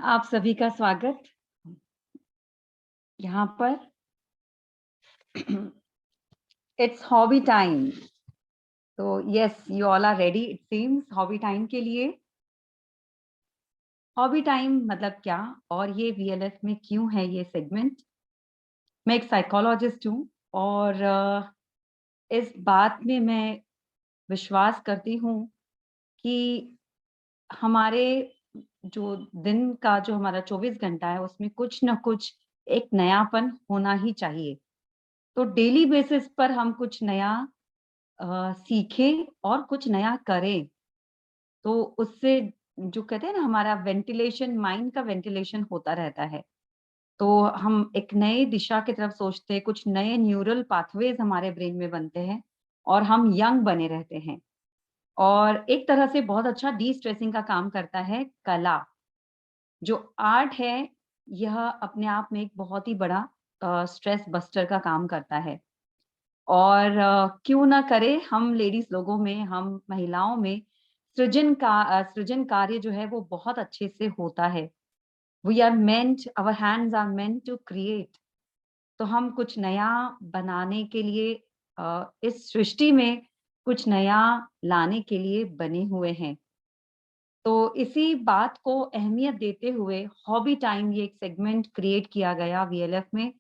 आप सभी का स्वागत यहाँ पर। It's hobby time. तो yes, you all are ready it seems hobby time के लिए। हॉबी टाइम मतलब क्या और ये वीएलएफ में क्यों है ये सेगमेंट? मैं एक साइकोलॉजिस्ट हूँ और इस बात में मैं विश्वास करती हूँ कि हमारे जो दिन का जो हमारा 24 घंटा है उसमें कुछ न कुछ एक नयापन होना ही चाहिए। तो डेली बेसिस पर हम कुछ नया सीखें और कुछ नया करें, तो उससे जो कहते हैं ना हमारा वेंटिलेशन, माइंड का वेंटिलेशन होता रहता है। तो हम एक नए दिशा की तरफ सोचते हैं, कुछ नए न्यूरल पाथवेज़ हमारे ब्रेन में बनते हैं और हम यंग बने रहते हैं। और एक तरह से बहुत अच्छा डी-स्ट्रेसिंग का काम करता है कला। जो आर्ट है, यह अपने आप में एक बहुत ही बड़ा स्ट्रेस बस्टर का काम करता है। और क्यों ना करें हम लेडीज़ लोगों में, हम महिलाओं में सृजन कार्य जो है वो बहुत अच्छे से होता है। We are meant our hands are meant to create. तो हम कुछ नया बनाने के लिए इस सृष्टि में कुछ नया लाने के लिए बने हुए हैं। तो इसी बात को अहमियत देते हुए हॉबी टाइम ये एक सेगमेंट क्रिएट किया गया वीएलएफ में।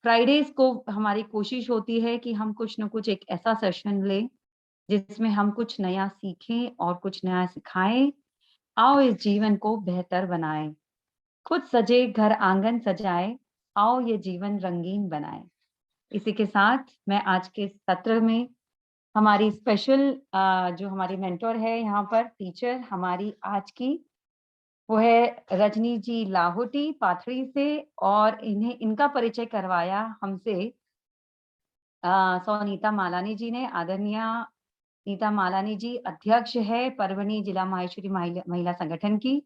फ्राइडेज़ को हमारी कोशिश होती है कि हम कुछ न कुछ एक ऐसा सेशन लें, जिसमें हम कुछ नया सीखें और कुछ नया सिखाएँ। आओ इस जीवन को बेहतर बनाएँ। खुद सजे घर आंगन सजाए, आओ ये जीवन रंगीन बनाएँ। इसी के साथ मैं आज के सत्र में हमारी स्पेशल जो हमारी मेंटर है यहाँ पर टीचर हमारी आज की, वो है रजनी जी लाहोटी पाथरी से। और इन्हें इनका परिचय करवाया हमसे नीता मालानी जी ने। आदरणीय नीता मालानी जी अध्यक्ष है परभनी जिला माहेश्वरी महिला संगठन की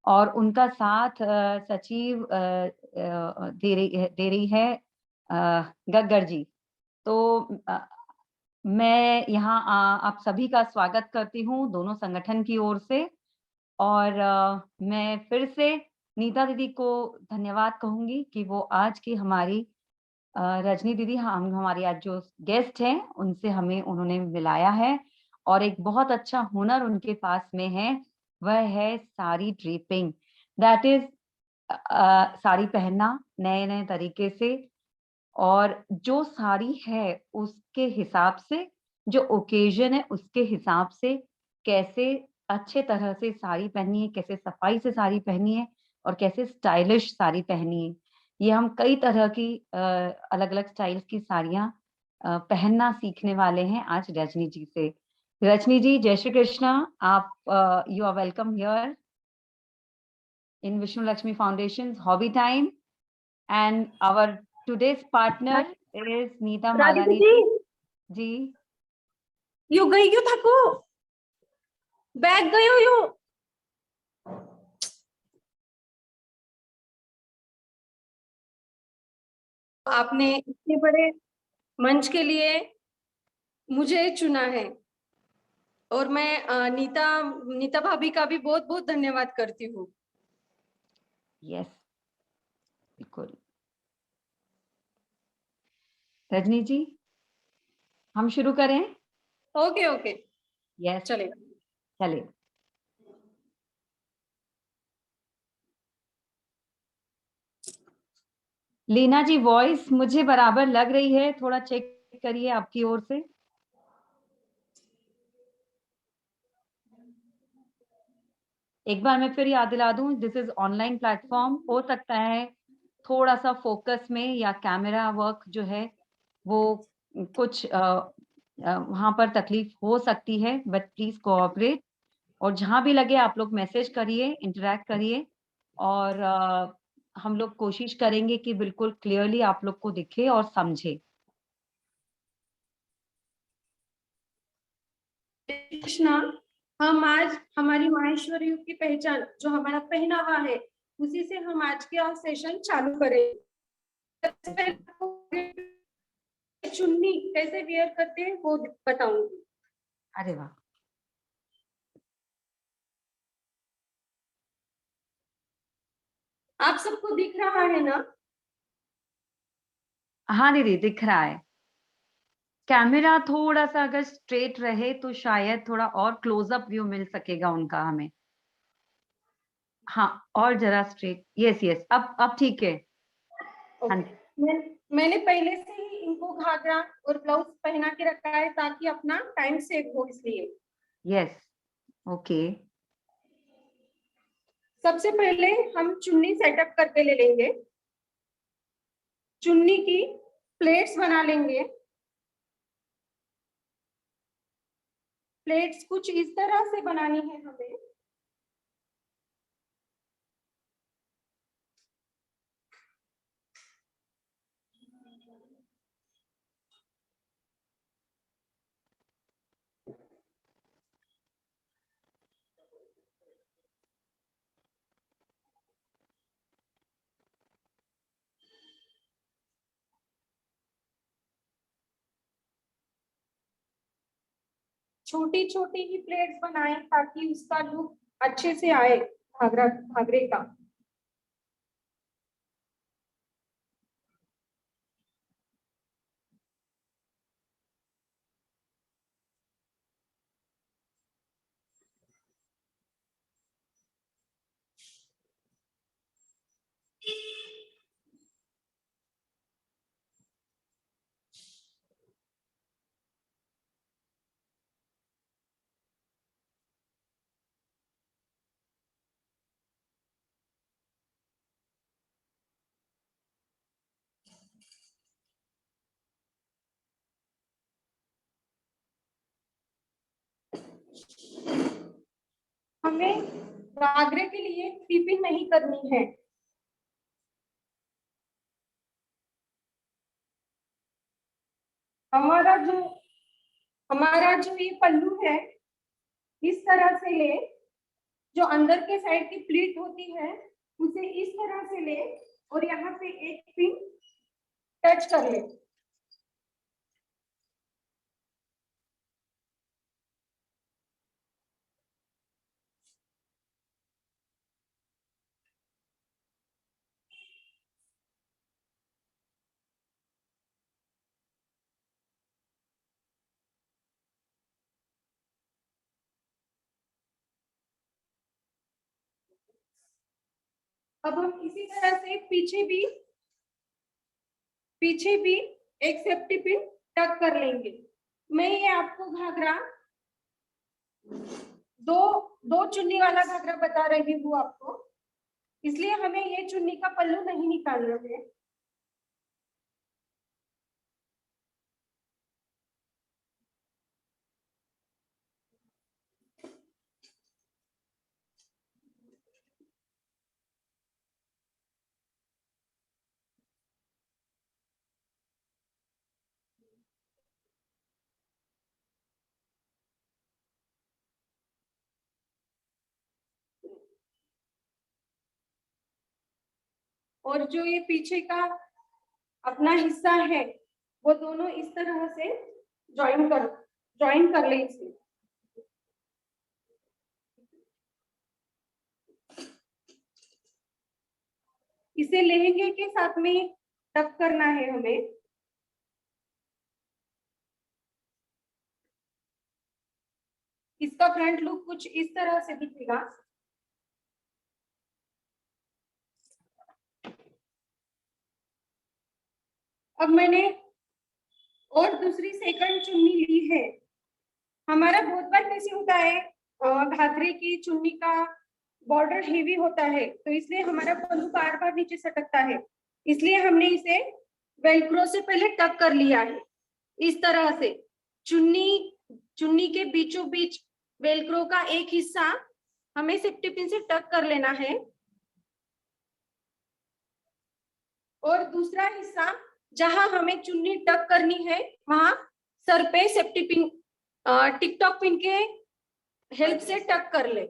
और उनका साथ सचिव दे रही है गग्गर जी। तो मैं यहाँ आप सभी का स्वागत करती हूँ दोनों संगठन की ओर से। और मैं फिर से नीता दीदी को धन्यवाद कहूँगी कि वो आज की हमारी रजनी दीदी हम हमारी आज जो गेस्ट हैं उनसे हमें उन्होंने मिलाया है और एक बहुत अच्छा हुनर उनके पास में है, वह है sari draping. That is sari पहनना नए-नए तरीके से। और जो साड़ी है उसके हिसाब से, जो ओकेज़न है उसके हिसाब से कैसे अच्छे तरह से साड़ी पहननी है, कैसे सफाई से साड़ी पहननी है और कैसे स्टाइलिश साड़ी पहननी है। ये हम कई तरह की अलग-अलग स्टाइल्स की साड़ियाँ पहनना सीखने वाले हैं आज रजनी जी से। रजनी जी, जय श्री कृष्णा। आप you are welcome here in Vishnu Lakshmi foundations hobby time. And our today's partner is Neeta Radhika Malani ji, ji. यू गई क्यों थको? बैग गई हो यू? आपने इतने बड़े मंच के लिए मुझे चुना है और मैं नीता नीता भाभी का भी बहुत बहुत धन्यवाद करती हूँ। यस, बिल्कुल। रजनी जी, हम शुरू करें? ओके ओके, यस, चलेगा। चलिए। लीना जी, वॉइस मुझे बराबर लग रही है, थोड़ा चेक करिए आपकी ओर से। एक बार मैं फिर याद दिला दूं, दिस इज ऑनलाइन प्लेटफॉर्म। हो सकता है थोड़ा सा फोकस में या कैमरा वर्क जो है वो कुछ वहां पर तकलीफ हो सकती है, बट प्लीज कोऑपरेट। और जहां भी लगे आप लोग मैसेज करिए, इंटरैक्ट करिए और हम लोग कोशिश करेंगे कि बिल्कुल क्लियरली आप लोग को दिखे और समझे। कृष्णा, हम आज हमारी माहेश्वरी की पहचान जो हमारा पहनावा है उसी से हम आज के सेशन चालू करेंगे। चुन्नी कैसे वियर करते हैं वो बताऊंगी। अरे वाह! आप सबको दिख रहा है ना? हाँ दीदी, दिख रहा है। कैमरा थोड़ा सा अगर स्ट्रेट रहे तो शायद थोड़ा और क्लोजअप व्यू मिल सकेगा उनका हमें। हाँ, और जरा स्ट्रेट। यस यस, अब ठीक है। हाँ ओके। मैंने पहले से ही इनको घाघरा और ब्लाउज पहना के रखा है ताकि अपना टाइम सेव हो, इसलिए। Yes, okay. सबसे पहले हम चुन्नी सेटअप करके ले लेंगे। चुन्नी की प्लेट्स बना लेंगे। प्लेट्स कुछ इस तरह से बनानी है हमें। छोटी छोटी ही प्लेट्स बनाएं ताकि उसका लुक अच्छे से आए घाघरा घाघरे का। हमें घाघरे के लिए क्रीपिंग नहीं करनी है। हमारा जो हमारा जो ये पल्लू है, इस तरह से ले। जो अंदर के साइड की प्लीट होती है उसे इस तरह से ले और यहाँ पे एक पिन टच कर ले। अब हम इसी तरह से पीछे भी एक सेफ्टी पिन टक कर लेंगे। मैं ये आपको घाघरा दो दो चुन्नी वाला घाघरा बता रही हूँ आपको, इसलिए हमें ये चुन्नी का पल्लू नहीं निकालना है। और जो ये पीछे का अपना हिस्सा है वो दोनों इस तरह से ज्वाइन कर ले इसे। इसे लहंगे के साथ में टक करना है हमें। इसका फ्रंट लुक कुछ इस तरह से दिखेगा। अब मैंने और दूसरी सेकंड चुन्नी ली है। हमारा बहुत बार कैसे होता है, घाघरे की चुन्नी का बॉर्डर हेवी होता है तो इसलिए हमारा पल्लू बार बार नीचे सटकता है। इसलिए हमने इसे वेलक्रो से पहले टक कर लिया है। इस तरह से चुन्नी चुन्नी के बीचों बीच वेलक्रो का एक हिस्सा हमें सेफ्टी पिन से टक कर लेना है और दूसरा हिस्सा जहां हमें चुन्नी टक करनी है वहां सर पे सेफ्टी पिन टिकटॉक पिन के हेल्प से टक कर ले।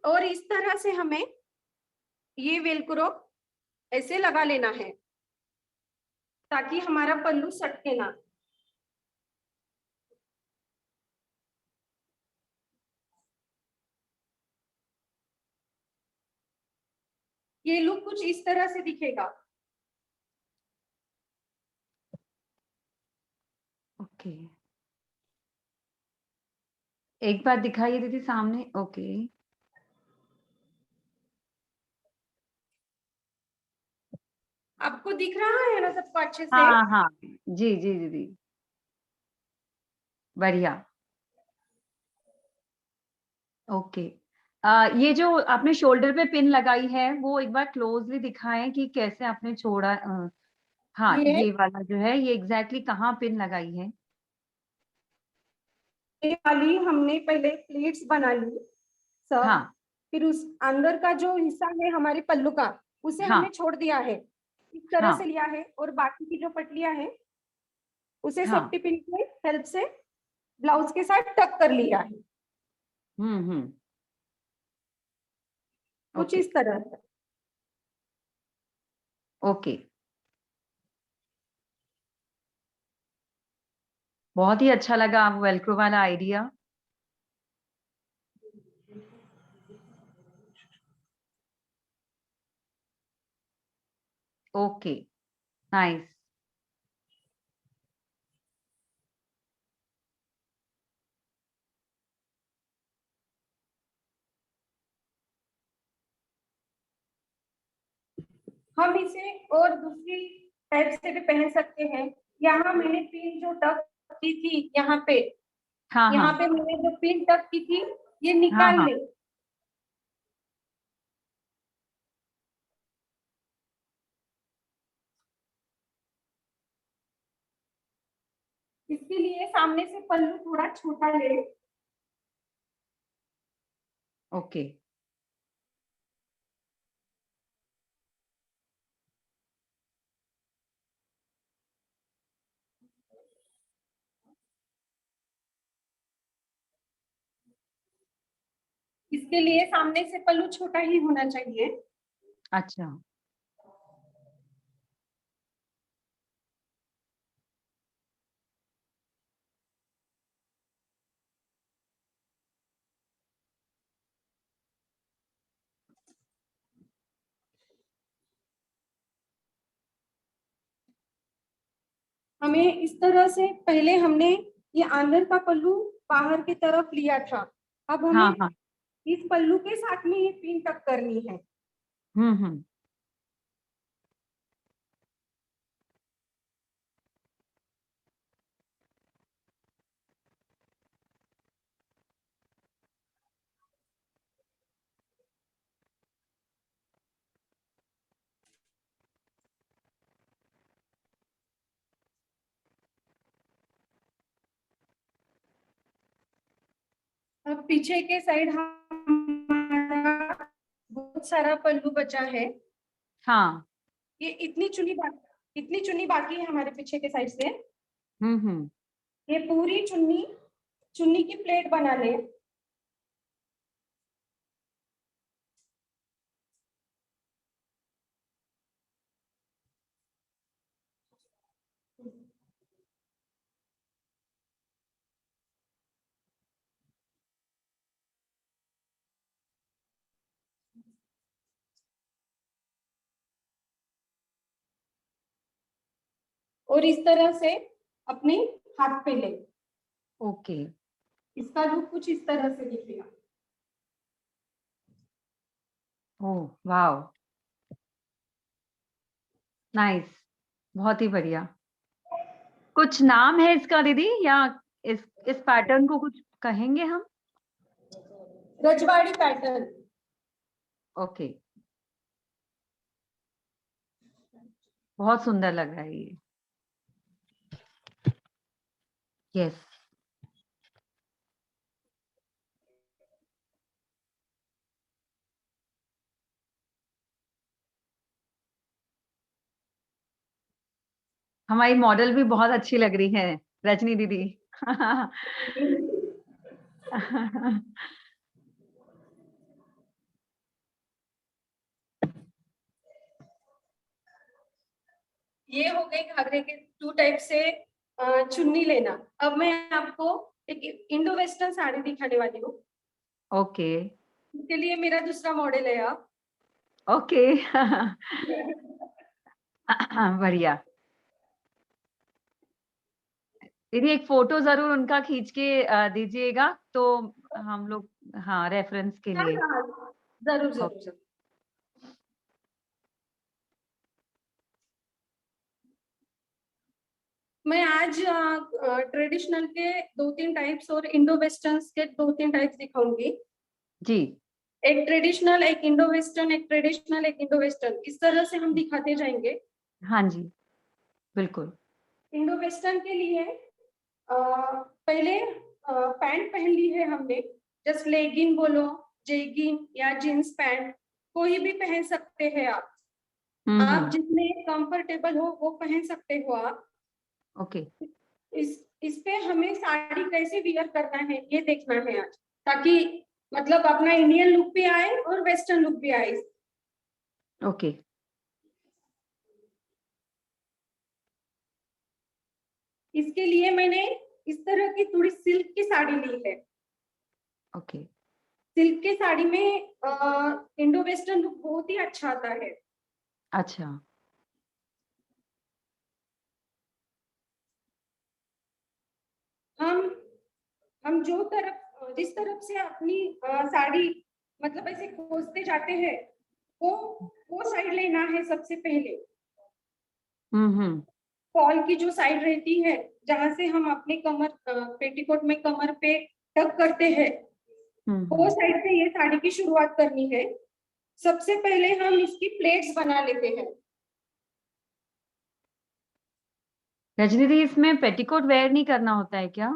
और इस तरह से हमें ये वेलक्रो ऐसे लगा लेना है ताकि हमारा पल्लू सटके ना। ये लुक कुछ इस तरह से दिखेगा। ओके, एक बार दिखाइए दीदी सामने। ओके, आपको दिख रहा है ना सबको अच्छे से? हाँ हाँ, जी जी दीदी, बढ़िया। ओके, ये जो आपने शोल्डर पे पिन लगाई है वो एक बार क्लोजली दिखाएं कि कैसे आपने छोड़ा। हाँ, ये ये वाला जो है ये एग्जैक्टली कहाँ पिन लगाई है? ये वाली हमने पहले प्लेट्स बना ली सब, हाँ फिर उस अंदर का जो हिस्सा है हमारे पल्लू का, उसे हाँ हमने छोड़ दिया है, इस तरह से हाँ लिया है, और बाकी की जो पटलियां हैं उसे हाँ, सेफ्टी पिन के हेल्प से ब्लाउज के साथ टक कर लिया है, हम्म, कुछ ओके इस तरह से। ओके, बहुत ही अच्छा लगा आप वेलक्रो वाला आइडिया। Okay, nice. हम इसे और दूसरी टाइप से भी पहन सकते हैं। यहाँ मैंने पिन जो टक की थी हाँ यहाँ हाँ पे मैंने जो पिन टक की थी ये हाँ निकाल हाँ, ले। इसके लिए सामने से पल्लू थोड़ा छोटा ले, ओके इसके लिए सामने से पल्लू छोटा ही होना चाहिए। अच्छा, हमें इस तरह से पहले हमने ये अंदर का पल्लू बाहर की तरफ लिया था, अब हाँ हमें हाँ, इस पल्लू के साथ में ये पिन टक करनी है। हम्म, अब पीछे के साइड हमारा बहुत सारा पल्लू बचा है। हाँ, ये इतनी चुन्नी बाकी है हमारे पीछे के साइड से। हम्म, ये पूरी चुन्नी चुन्नी की प्लेट बना ले। और इस तरह से अपने हाथ पे ले। ओके, इसका लुक कुछ इस तरह से दिखेगा। ओह वाओ, नाइस, बहुत ही बढ़िया। कुछ नाम है इसका दीदी, या इस पैटर्न को कुछ कहेंगे हम? रजवाड़ी पैटर्न। ओके, बहुत सुंदर लग रहा है ये। यस, हमारी मॉडल भी बहुत अच्छी लग रही है, रजनी दीदी। ये हो गई घाघरे के टू टाइप से चुन्नी लेना। अब मैं आपको एक इंडो वेस्टर्न साड़ी दिखाने वाली हूँ। ओके इसके लिए मेरा दूसरा मॉडल है। अब ओके। बढ़िया। दीदी एक फोटो ज़रूर उनका खींच के दीजिएगा, तो हम लोग, हाँ, रेफरेंस के हाँ, लिए। हाँ, ज़रूर, ओ ज़रूर, ज़रूर। मैं आज ट्रेडिशनल के 2-3 टाइप्स और इंडो वेस्टर्न्स के 2-3 टाइप्स दिखाऊँगी। जी। एक ट्रेडिशनल, एक इंडो वेस्टर्न, एक ट्रेडिशनल, एक इंडो वेस्टर्न, इस तरह से हम दिखाते जाएँगे। हाँ जी, बिल्कुल। इंडो वेस्टर्न के लिए पहले पैंट पहन ली है हमने, जस्ट लेगिन बोलो, जेगिन या जीन्स पैंट, कोई भी पहन सकते हैं आप। हुँ, आप हुँ। जिसमें कंफर्टेबल हो वो पहन सकते हो आप। ओके। इस पे हमें साड़ी कैसे वियर करना है ये देखना है आज, ताकि मतलब अपना इंडियन लुक भी आए और वेस्टर्न लुक भी आए। ओके। इसके लिए मैंने इस तरह की थोड़ी सिल्क की साड़ी ली है। ओके। सिल्क की साड़ी में इंडो वेस्टर्न लुक बहुत ही अच्छा आता है। अच्छा। हम हम जिस तरफ से अपनी साड़ी मतलब ऐसे खोजते जाते हैं, वो वो साइड लेना है सबसे पहले। हुँ, हुँ। फॉल की जो साइड रहती है, जहाँ से हम अपने कमर पेटीकोट में कमर पे टक करते हैं, हुँ, वो हुँ। साइड से ये साड़ी की शुरुआत करनी है। सबसे पहले हम इसकी प्लेट्स बना लेते हैं। रजनी दी, इसमें पेटीकोट वेयर नहीं करना होता है क्या?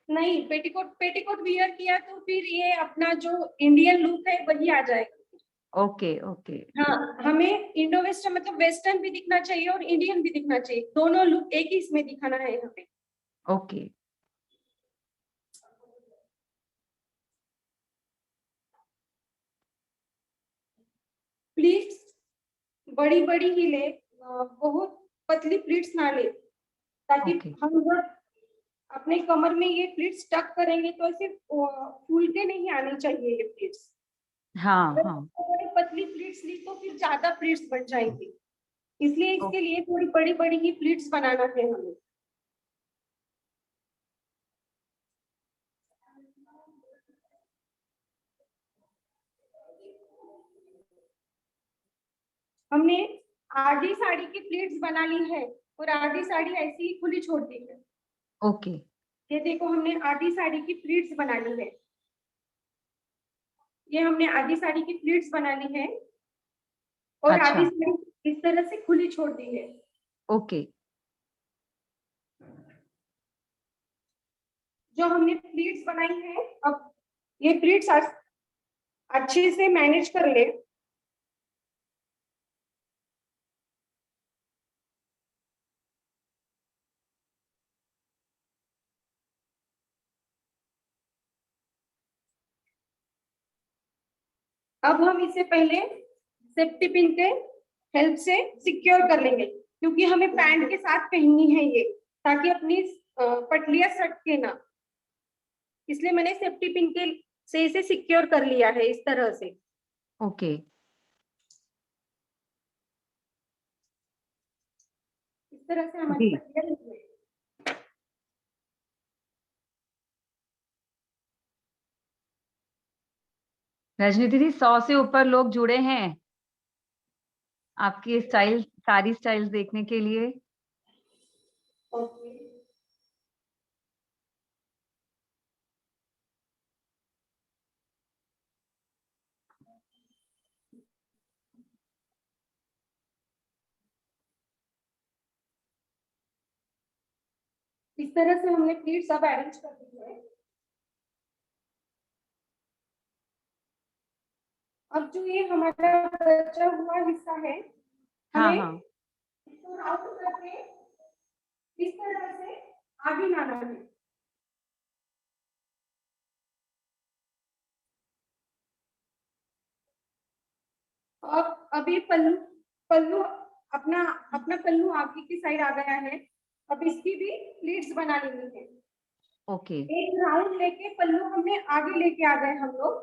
नहीं, पेटीकोट पेटीकोट वियर किया तो फिर ये अपना जो इंडियन लुक है वही आ जाएगा। Okay, okay. हाँ, हमें इंडो वेस्टर्न मतलब वेस्टर्न भी दिखना चाहिए और इंडियन भी दिखना चाहिए, दोनों लुक एक ही इसमें दिखाना है हमें। ओके। प्लीट्स बड़ी बड़ी ही ले, बहुत पतली प्लीट्स ना ले, ताकि ओके। हम जब अपने कमर में ये प्लीट्स टक करेंगे तो ऐसे फूल के नहीं आनी चाहिए ये प्लीट्स। हाँ, अगर हाँ। थोड़ी पतली प्लीट्स ली तो फिर ज्यादा प्लीट्स बन जाएंगी, इसलिए ओ इसके लिए थोड़ी बड़ी बड़ी ही प्लीट्स बनाना है हमें। हमने आधी साड़ी की प्लीट्स बना ली है और आधी साड़ी ऐसी ही खुली छोड़ दी है। ओके। ये देखो, हमने आधी साड़ी की प्लीट्स बना ली है। ये हमने आधी साड़ी की प्लीट्स बना ली है और आधी अच्छा। साड़ी इस तरह से खुली छोड़ दी है। ओके। जो हमने प्लीट्स बनाई है, अब ये प्लीट्स अच्छे से मैनेज कर ले। अब हम इसे पहले सेफ्टी पिन के हेल्प से सिक्योर कर लेंगे, क्योंकि हमें पैंट के साथ पहननी है ये, ताकि अपनी पटलियां सटके ना। इसलिए मैंने सेफ्टी पिन के से इसे सिक्योर कर लिया है इस तरह से। ओके। इस तरह से हमारी जी। पटलियां निकले। रजनी दीदी, 100 से ऊपर लोग जुड़े हैं आपकी स्टाइल, सारी स्टाइल्स देखने के लिए। ओके। इस तरह से हमने प्लीट्स सब अरेंज कर दी है। अब जो ये हमारा बचा हुआ हिस्सा है, हाँ, हमें हाँ। इसको राउंड करके इस तरह से आगे लाना है। अब ये पल्लू पल्लू अपना अपना पल्लू आगे की साइड आ गया है। अब इसकी भी प्लीट्स बना लेनी है। ओके। एक राउंड लेके पल्लू हमने आगे लेके आ गए हम लोग।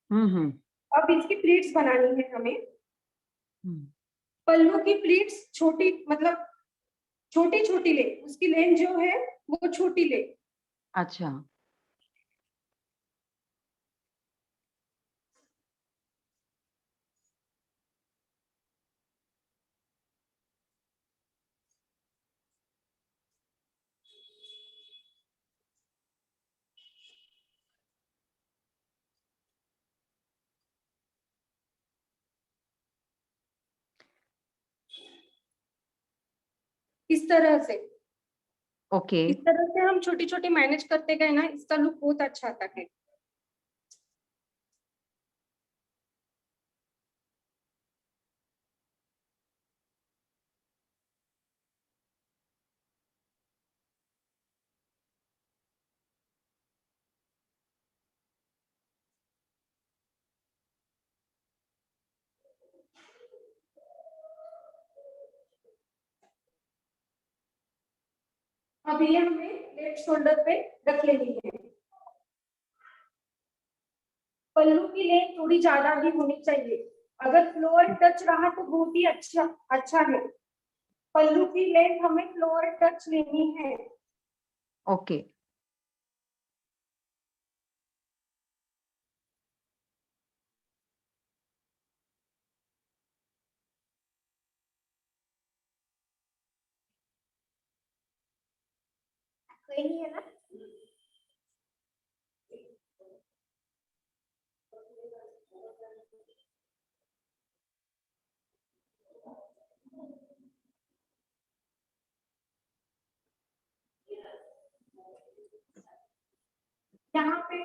हुँ, हुँ। अब इसकी प्लीट्स बनानी है हमें। पल्लू की प्लीट्स छोटी, मतलब छोटी छोटी ले, उसकी लेंथ जो है वो छोटी ले। अच्छा, इस तरह से, ओके। इस तरह से हम छोटी छोटी मैनेज करते गए ना, इसका लुक बहुत अच्छा आता है। अब ये हमें लेफ्ट शोल्डर पे रख लेनी है। पल्लू की लेंथ थोड़ी ज्यादा ही होनी चाहिए, अगर फ्लोर टच रहा तो बहुत ही अच्छा अच्छा है। पल्लू की लेंथ हमें फ्लोर टच लेनी है। ओके, कोई नहीं है ना? यहाँ पे,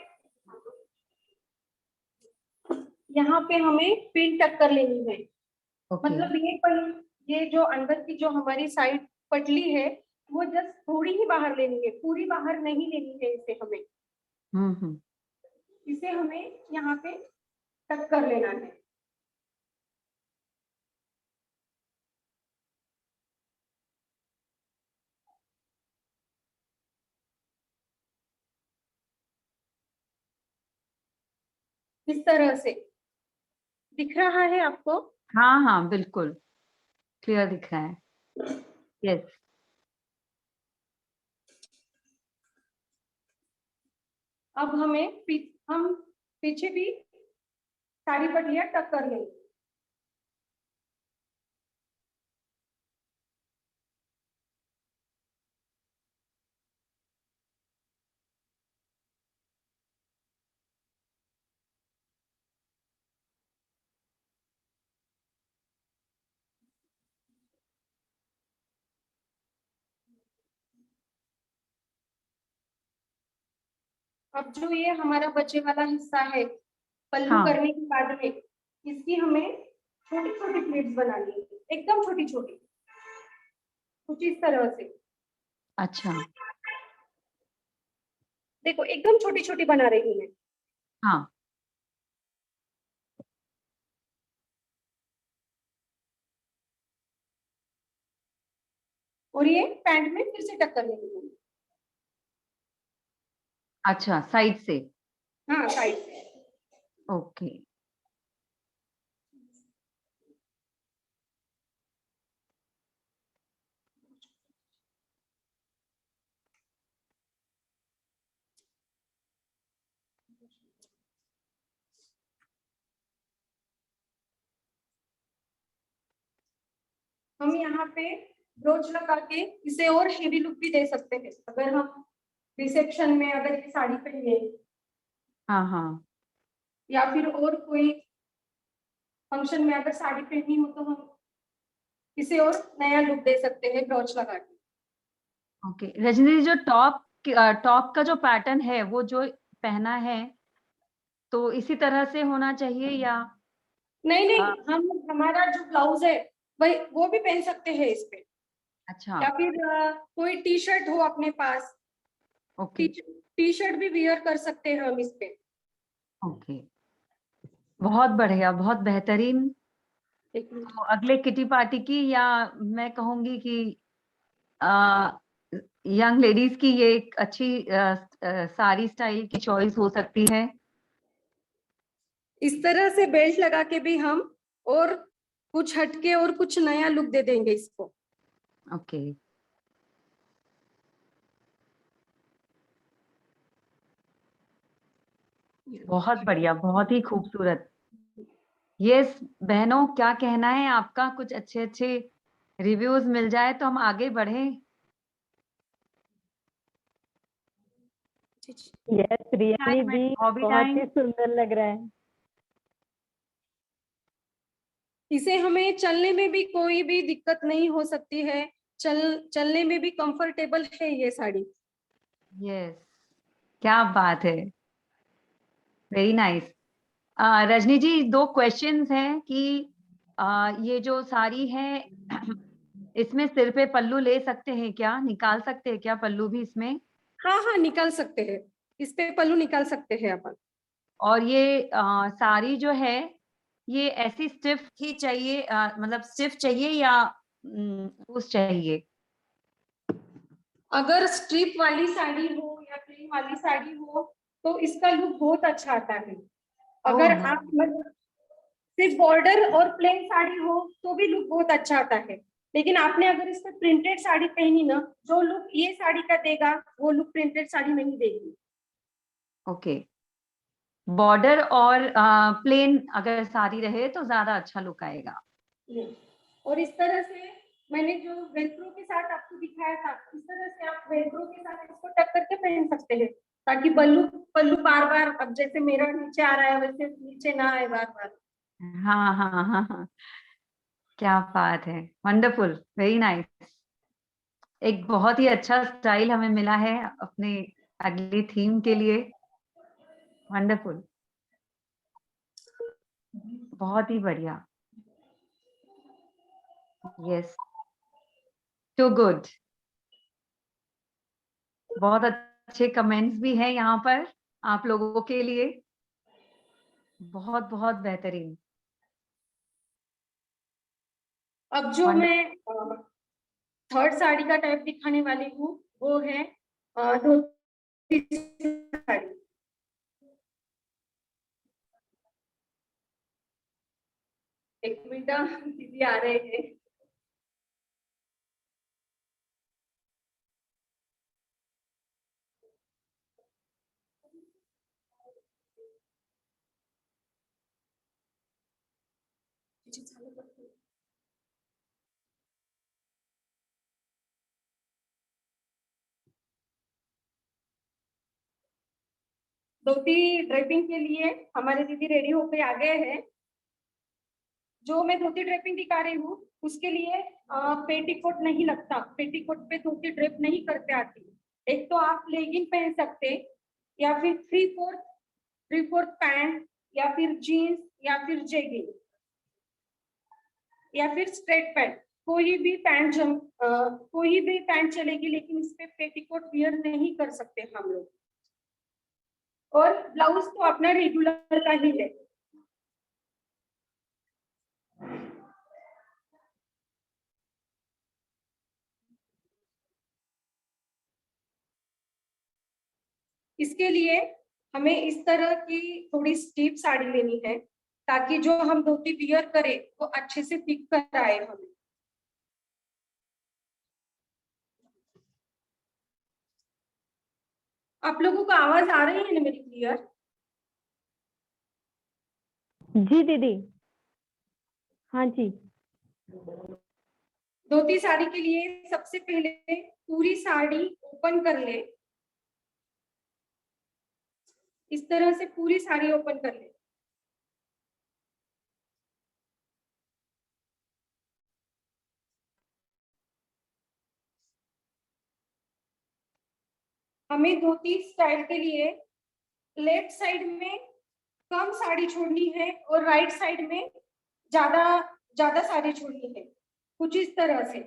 यहाँ पे हमें पिन टक कर लेनी है। ओके। मतलब ये जो अंदर की जो हमारी साइड पटली है वो जस्ट थोड़ी ही बाहर लेनी है, पूरी बाहर नहीं लेनी है इसे हमें। हम्म। इसे हमें यहाँ पे टक कर लेना है। इस तरह से दिख रहा है आपको? हाँ हाँ, बिल्कुल क्लियर दिख रहा है। यस। अब हम पीछे भी सारी पटलियां टक कर लेंगे। अब जो ये हमारा बचे वाला हिस्सा है पल्लू हाँ, करने के बाद में, इसकी हमें छोटी छोटी प्लेट्स बनानी है, एकदम छोटी छोटी, कुछ इस तरह से। अच्छा। देखो एकदम छोटी छोटी बना रही हूँ मैं। हाँ, और ये पैंट में फिर से टक कर लेंगे हम। अच्छा, साइड से। हाँ साइड से। ओके। हम यहाँ पे ब्रोच लगा के इसे और हेवी लुक भी दे सकते हैं, अगर हम रिसेप्शन में अगर ये साड़ी पहने हाँ हाँ। या फिर और कोई फंक्शन में अगर साड़ी पहनी हो तो हम इसे और नया लुक दे सकते हैं ब्रोच लगा के। ओके रजनी जी, जो टॉप का जो पैटर्न है वो जो पहना है, तो इसी तरह से होना चाहिए या? नहीं अ, नहीं, हम हमारा जो ब्लाउज है वही वो भी पहन सकते हैं इस पे, अच्छा। या फिर कोई टी शर्ट हो अपने पास, ओके। टी शर्ट भी वियर कर सकते हैं हम इस पे। ओके, बहुत बढ़िया, बहुत बेहतरीन। एक मिनट। तो अगले किटी पार्टी की, या मैं कहूंगी कि यंग लेडीज की ये एक अच्छी साड़ी स्टाइल की चॉइस हो सकती है। इस तरह से बेल्ट लगा के भी हम और कुछ हटके और कुछ नया लुक दे देंगे इसको। ओके, बहुत बढ़िया, बहुत ही खूबसूरत। यस बहनों, क्या कहना है आपका? कुछ अच्छे अच्छे रिव्यूज मिल जाए तो हम आगे बढ़ें। यस रियली दी, हॉबी बहुत टाइम। ही सुंदर लग रहा है। इसे हमें चलने में भी कोई भी दिक्कत नहीं हो सकती है, चलने में भी कंफर्टेबल है ये साड़ी। यस, क्या बात है, वेरी नाइस। रजनी जी, दो क्वेश्चंस हैं कि ये जो साड़ी है इसमें सिर पे पल्लू ले सकते हैं क्या, निकाल सकते हैं क्या पल्लू भी इसमें? हाँ हाँ निकाल सकते हैं, इस पे पल्लू निकाल सकते हैं अपन। और ये साड़ी जो है ये ऐसी स्टिफ ही चाहिए, मतलब स्टिफ चाहिए या लूज चाहिए? अगर स्ट्रिप वाली साड़ी हो या प्लेन वाली साड़ी हो तो इसका लुक बहुत अच्छा आता है। अगर ओह, आप मतलब सिर्फ बॉर्डर और प्लेन साड़ी हो तो भी लुक बहुत अच्छा आता है, लेकिन आपने अगर इस पे प्रिंटेड साड़ी पहनी ना, जो लुक ये साड़ी का देगा वो लुक प्रिंटेड साड़ी नहीं देगी। ओके। बॉर्डर और प्लेन अगर साड़ी रहे तो ज्यादा अच्छा लुक आएगा। और इस तरह से मैंने जो वेलक्रो के साथ आपको दिखाया था, इस तरह से आप वेलक्रो के साथ इसको टक करके पहन सकते हैं, ताकि पल्लू पल्लू बार बार, अब जैसे मेरा नीचे आ रहा है वैसे नीचे ना आए बार बार। हाँ हाँ हाँ हाँ, क्या बात है, वंडरफुल, वेरी नाइस। एक बहुत ही अच्छा स्टाइल हमें मिला है अपने अगली थीम के लिए। वंडरफुल, बहुत ही बढ़िया। Yes, too good. बहुत अच्छे कमेंट्स भी हैं यहाँ पर आप लोगों के लिए। बहुत बहुत बेहतरीन। अब जो वंडर मैं थर्ड साड़ी का टाइप दिखाने वाली हूँ वो है धोती साड़ी। एक मिनट, दीदी आ रहे हैं। धोती ड्रेपिंग के लिए हमारे दीदी रेडी होके आ गए हैं। जो मैं धोती ड्रेपिंग दिखा रही हूँ उसके लिए पेटीकोट नहीं लगता, पेटीकोट पे धोती ड्रेप नहीं करते आती। एक तो आप लेगिंग पहन सकते, या फिर थ्री फोर्थ पैंट, या फिर जीन्स, या फिर जेगिंग, या फिर स्ट्रेट पैंट। कोई भी पैंट चलेगी, लेकिन इस पे पेटीकोट वियर नहीं कर सकते हम लोग। और ब्लाउज तो अपना रेगुलर का ही है। इसके लिए हमें इस तरह की थोड़ी स्टीप साड़ी लेनी है, ताकि जो हम धोती वियर करें वो अच्छे से फिट कर आए हमें। आप लोगों को आवाज आ रही है ना मेरी क्लियर? जी दीदी, हाँ जी। धोती साड़ी के लिए सबसे पहले पूरी साड़ी ओपन कर ले, इस तरह से पूरी साड़ी ओपन कर ले। हमें धोती स्टाइल के लिए लेफ्ट साइड में कम साड़ी छोड़नी है और राइट साइड में ज्यादा ज्यादा साड़ी छोड़नी है, कुछ इस तरह से।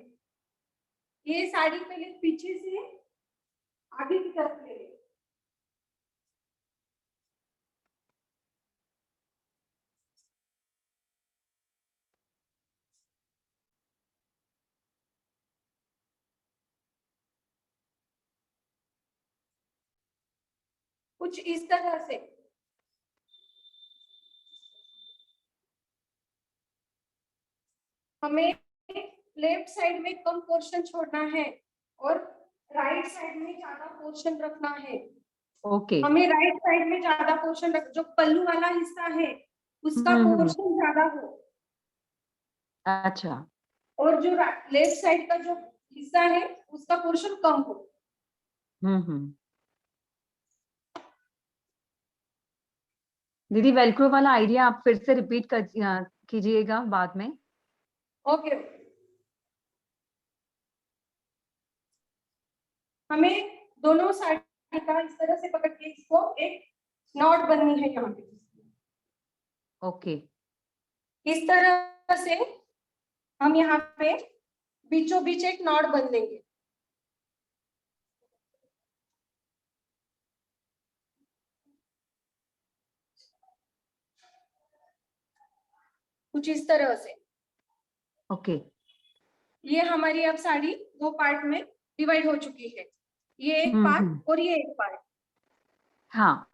ये साड़ी पहले पीछे से आगे की तरफ ले ले। कुछ इस तरह से। हमें लेफ्ट साइड में कम पोर्शन छोड़ना है और राइट साइड में ज्यादा पोर्शन रखना है। ओके। हमें राइट साइड में ज्यादा पोर्शन रख, जो पल्लू वाला हिस्सा है उसका पोर्शन ज्यादा हो, अच्छा। और जो लेफ्ट साइड का जो हिस्सा है उसका पोर्शन कम हो। हम्म। दीदी वेलक्रो वाला आइडिया आप फिर से रिपीट कीजिएगा बाद में। ओके। हमें दोनों साइड का इस तरह से पकड़ के इसको एक नॉट बननी है यहाँ पे। ओके। इस तरह से हम यहाँ पे बीचों बीच एक नॉट बन देंगे। कुछ इस तरह से। ओके। ये हमारी अब साड़ी दो पार्ट में डिवाइड हो चुकी है, ये एक पार्ट और ये एक पार्ट। हाँ।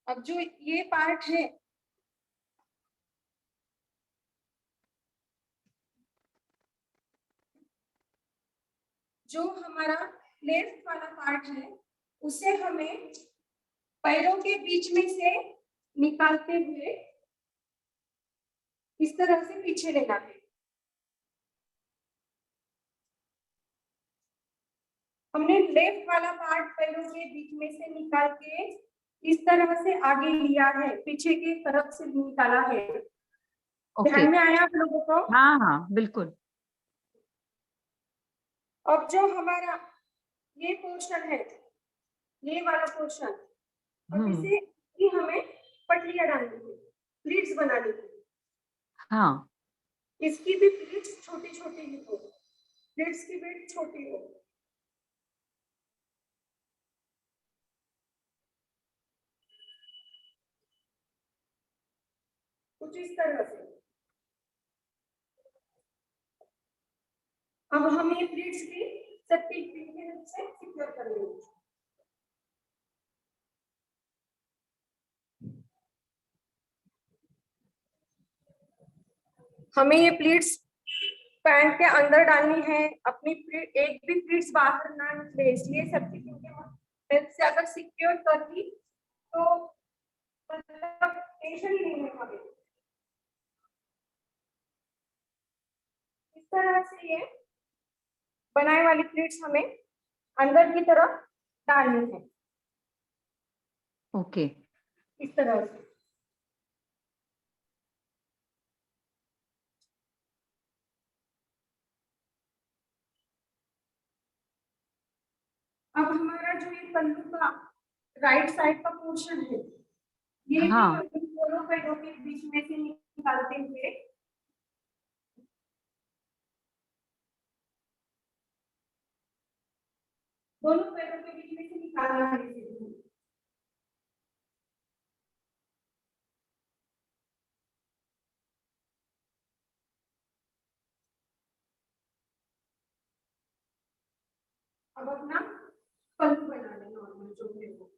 अब जो ये पार्ट है, जो हमारा लेफ्ट वाला पार्ट है, उसे हमें पैरों के बीच में से निकालते हुए इस तरह से पीछे लेना है। हमने लेफ्ट वाला पार्ट पैरों के बीच में से निकाल के इस तरह से आगे लिया है, पीछे की तरफ से निकाला है। ध्यान में आया आप लोगों को? हाँ हाँ बिल्कुल। अब जो हमारा ये पोर्शन है, ये वाला पोर्शन, अब इसे ही हमें पटलियां डालनी है, प्लीट्स बनानी है। हाँ। इसकी भी प्लीट्स छोटी छोटी ही हो, प्लीट्स की भी छोटी हो। कुछ इस तरह से। अब हम ये प्लीट्स भी सेफ्टी पिन के हेल्प से सिक्योर कर लेंगे। हमें ये प्लीट्स पैंट के अंदर डालनी है, अपनी एक भी प्लीट्स बाहर ना निकले, इसलिए सेफ्टी पिन के हेल्प से अगर सिक्योर कर दी तो मतलब टेंशन ही नहीं है हमें। इस तरह से ये बनाए वाली प्लेट्स हमें अंदर की तरफ डालनी है। ओके। इस तरह से। अब हमारा जो ये पल्लू का राइट साइड का पोर्शन है, ये भी हाँ। हम इन दोनों पैरों के बीच में से निकालते हुए दोनों पैरों के बीच में से निकालना है इसे। अब अपना पल्लू बना लें नॉर्मल जो है वो।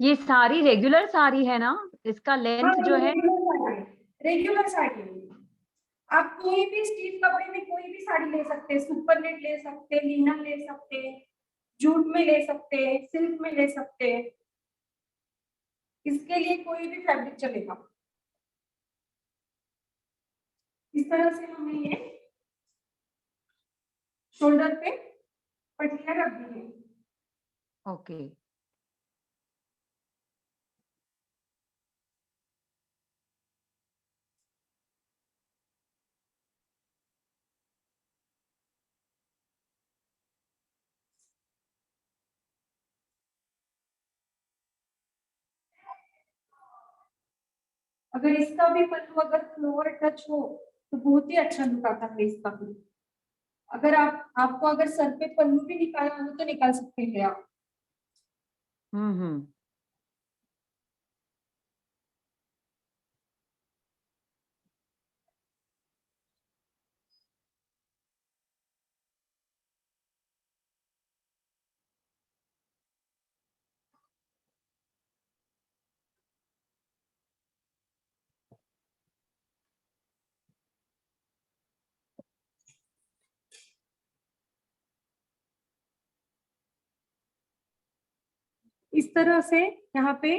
ये साड़ी रेगुलर साड़ी है ना, इसका लेंथ जो है? रेगुलर साड़ी है। आप कोई भी स्टीफ कपड़े में कोई भी साड़ी ले सकते हैं, सुपर नेट ले सकते हैं, लिनन ले सकते हैं, जूट में ले सकते हैं, सिल्क में ले सकते हैं। इसके लिए कोई भी फैब्रिक चलेगा। इस तरह से हमें ये शोल्डर पे पट्टियां रख दी है। ओके। अगर इसका भी पल्लू अगर फ्लोर टच हो तो बहुत ही अच्छा लुक आता है इसका भी। अगर आपको अगर सर पे पल्लू भी निकालना हो तो निकाल सकते हैं आप। हम्म। इस तरह से यहाँ पे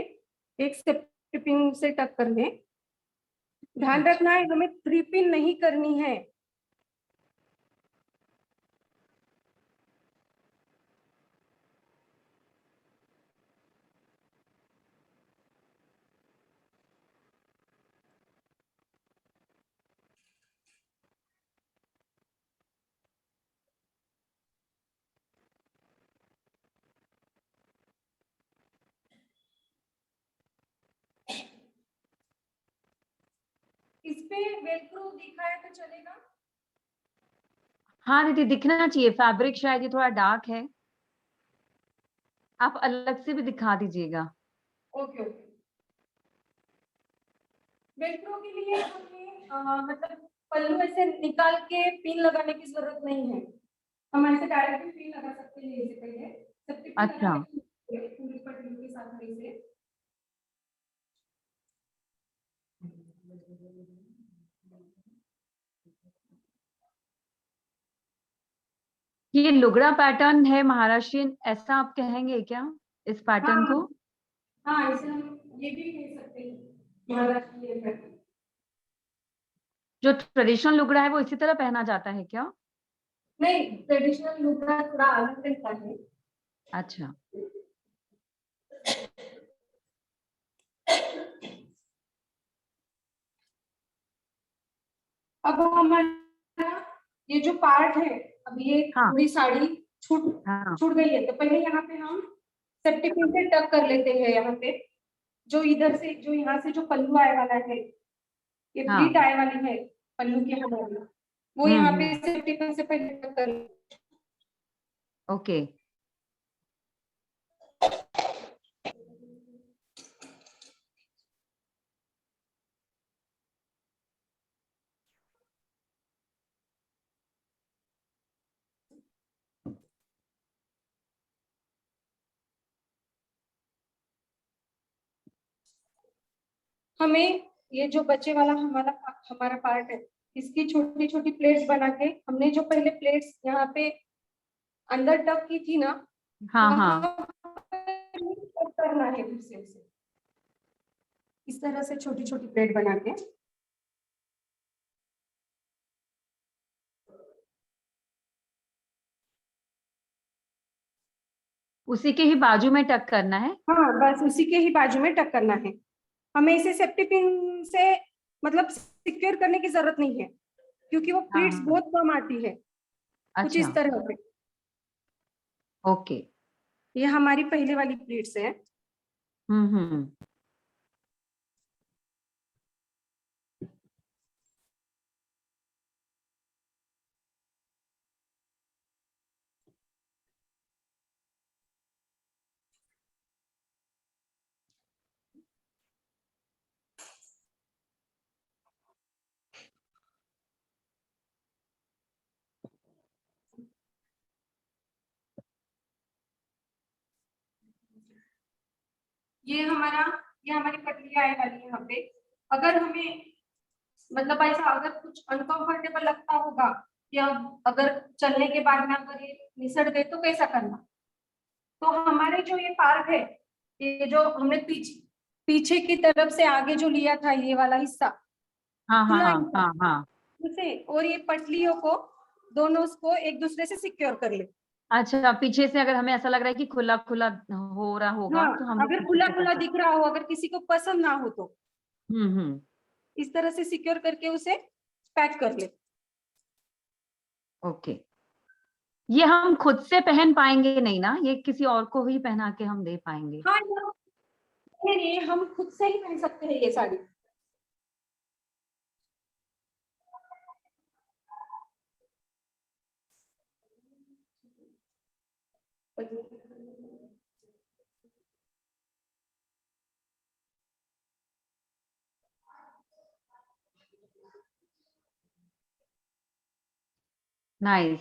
एक सेफ्टी पिन से टक कर ले। ध्यान रखना है हमें 3 पिन नहीं करनी है। इस पे वेलक्रो दिखा है तो चलेगा? हाँ दीदी, दिखना चाहिए। फैब्रिक शायद ये थोड़ा डार्क है, आप अलग से भी दिखा दीजिएगा। Okay okay. वेलक्रो के लिए हमें मतलब पल्लू ऐसे निकाल के पिन लगाने की जरूरत नहीं है। हम ऐसे डायरेक्टली पिन लगा सकते हैं इससे पहले। सबसे पिन अच्छा। लगाने पूरी पट्टी के साथ ऐसे। ये लुगड़ा पैटर्न है महाराष्ट्रियन, ऐसा आप कहेंगे क्या इस पैटर्न हाँ को? हाँ, ऐसे हम ये भी कह सकते हैं महाराष्ट्रीयन पैटर्न। जो ट्रेडिशनल लुगड़ा है वो इसी तरह पहना जाता है क्या? नहीं, ट्रेडिशनल लुगड़ा थोड़ा अलग रहता है। अच्छा। अब हमारा ये जो पार्ट है, अब ये हाँ पूरी साड़ी छूट हाँ। छूट गई है, तो पहले यहाँ पे हम सेफ्टी पिन से टक कर लेते हैं। यहाँ पे जो इधर से जो यहाँ से जो पल्लू आए वाला है, ये प्लीट हाँ। आए वाली है पल्लू की हमारी, वो यहाँ पे हम्म। सेफ्टी पिन से पहले टक कर। ओके। हमें ये जो बचे वाला हमारा पार्ट है, इसकी छोटी छोटी प्लेट्स बना के, हमने जो पहले प्लेट्स यहाँ पे अंदर टक की थी ना, हाँ वहां हाँ। टक करना है फिर से उसे। इस तरह से छोटी छोटी प्लेट बना के उसी के ही बाजू में टक करना है। हाँ, बस उसी के ही बाजू में टक करना है। हमें इसे सेफ्टी पिन से मतलब सिक्योर करने की जरूरत नहीं है, क्योंकि वो हाँ प्लीट्स हाँ। बहुत कम आती है। कुछ अच्छा। इस तरह से। ओके। ये हमारी पहले वाली प्लीट्स है। हम्म। ये हमारी पटली आए वाली है यहाँ पे। अगर हमें मतलब ऐसा अगर कुछ अनकंफर्टेबल लगता होगा, या अगर चलने के बाद में अगर ये निसट गए तो कैसा करना? तो हमारे जो ये पार्ट है, ये जो हमने पीछे की तरफ से आगे जो लिया था ये वाला हिस्सा, हाँ हाँ खुला हाँ हिस्सा, हाँ हाँ। उसे और ये पटलियों को दोनों उसको एक दूसरे से सिक्योर कर ले। अच्छा, पीछे से अगर हमें ऐसा लग रहा है कि खुला खुला हो रहा होगा हाँ, तो हम लोग अगर पीछे खुला से कर खुला सकते दिख रहा हो, अगर किसी को पसंद ना हो तो हैं। हम्म। इस तरह से सिक्योर करके उसे पैक कर ले। ओके। ये हम खुद से पहन पाएंगे नहीं ना, ये किसी और को ही पहना के हम दे पाएंगे? हाँ, ये हम खुद से ही पहन सकते हैं ये साड़ी। नाइस।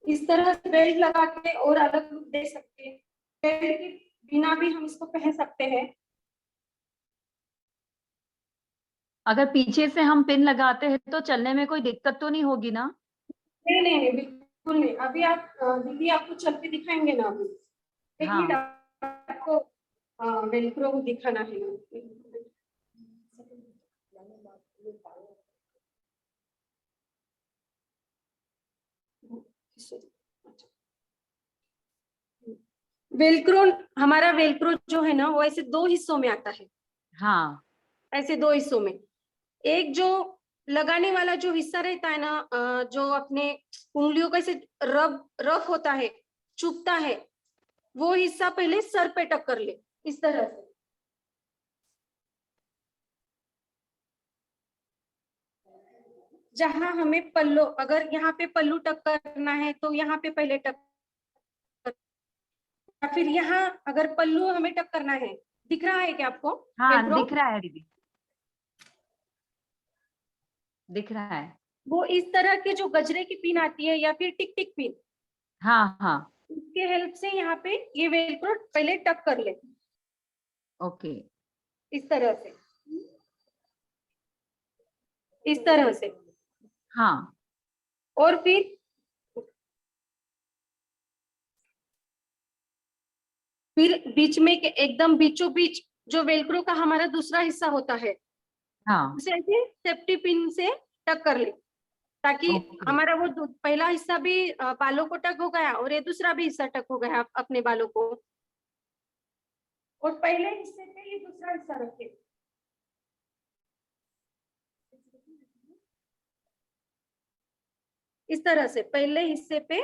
इस तरह से बेल्ट लगा के और अलग लुक दे सकते हैं। बेल्ट के बिना भी हम इसको पहन सकते हैं। अगर पीछे से हम पिन लगाते हैं तो चलने में कोई दिक्कत तो नहीं होगी ना? नहीं नहीं नहीं, बिल्कुल नहीं। अभी आप दीदी आपको चल के दिखाएंगे ना अभी। एक हाँ। मिनट, आपको वेलक्रो को दिखाना है। वेलक्रो, हमारा वेलक्रो जो है ना वो ऐसे दो हिस्सों में आता है। हाँ। ऐसे दो हिस्सों में। एक जो लगाने वाला जो हिस्सा रहता है ना, जो अपने उंगलियों का ऐसे रफ होता है, चुभता है, वो हिस्सा पहले सर पे टक कर ले इस तरह से। जहां हमें पल्लू, अगर यहाँ पे पल्लू टक करना है तो यहाँ पे पहले टक, या फिर यहाँ अगर पल्लू हमें टक करना है। दिख रहा है क्या आपको? हाँ वेलक्रो दिख रहा है दीदी, दिख रहा है। वो इस तरह के जो गजरे की पिन आती है या फिर टिक टिक पिन, हाँ हाँ। उसके हेल्प से यहाँ पे ये वेलक्रो पहले टक कर ले ओके। इस तरह से, इस तरह से। हाँ। और फिर बीच में के एकदम बीचों बीच जो वेलक्रो का हमारा दूसरा हिस्सा होता है, हाँ। उसे ऐसे सेफ्टी पिन से टक कर ले, ताकि ओके। हमारा वो पहला हिस्सा भी बालों को टक हो गया और ये दूसरा भी हिस्सा टक हो गया अपने बालों को। और पहले हिस्से पे ये दूसरा हिस्सा रखे। इस तरह से पहले हिस्से पे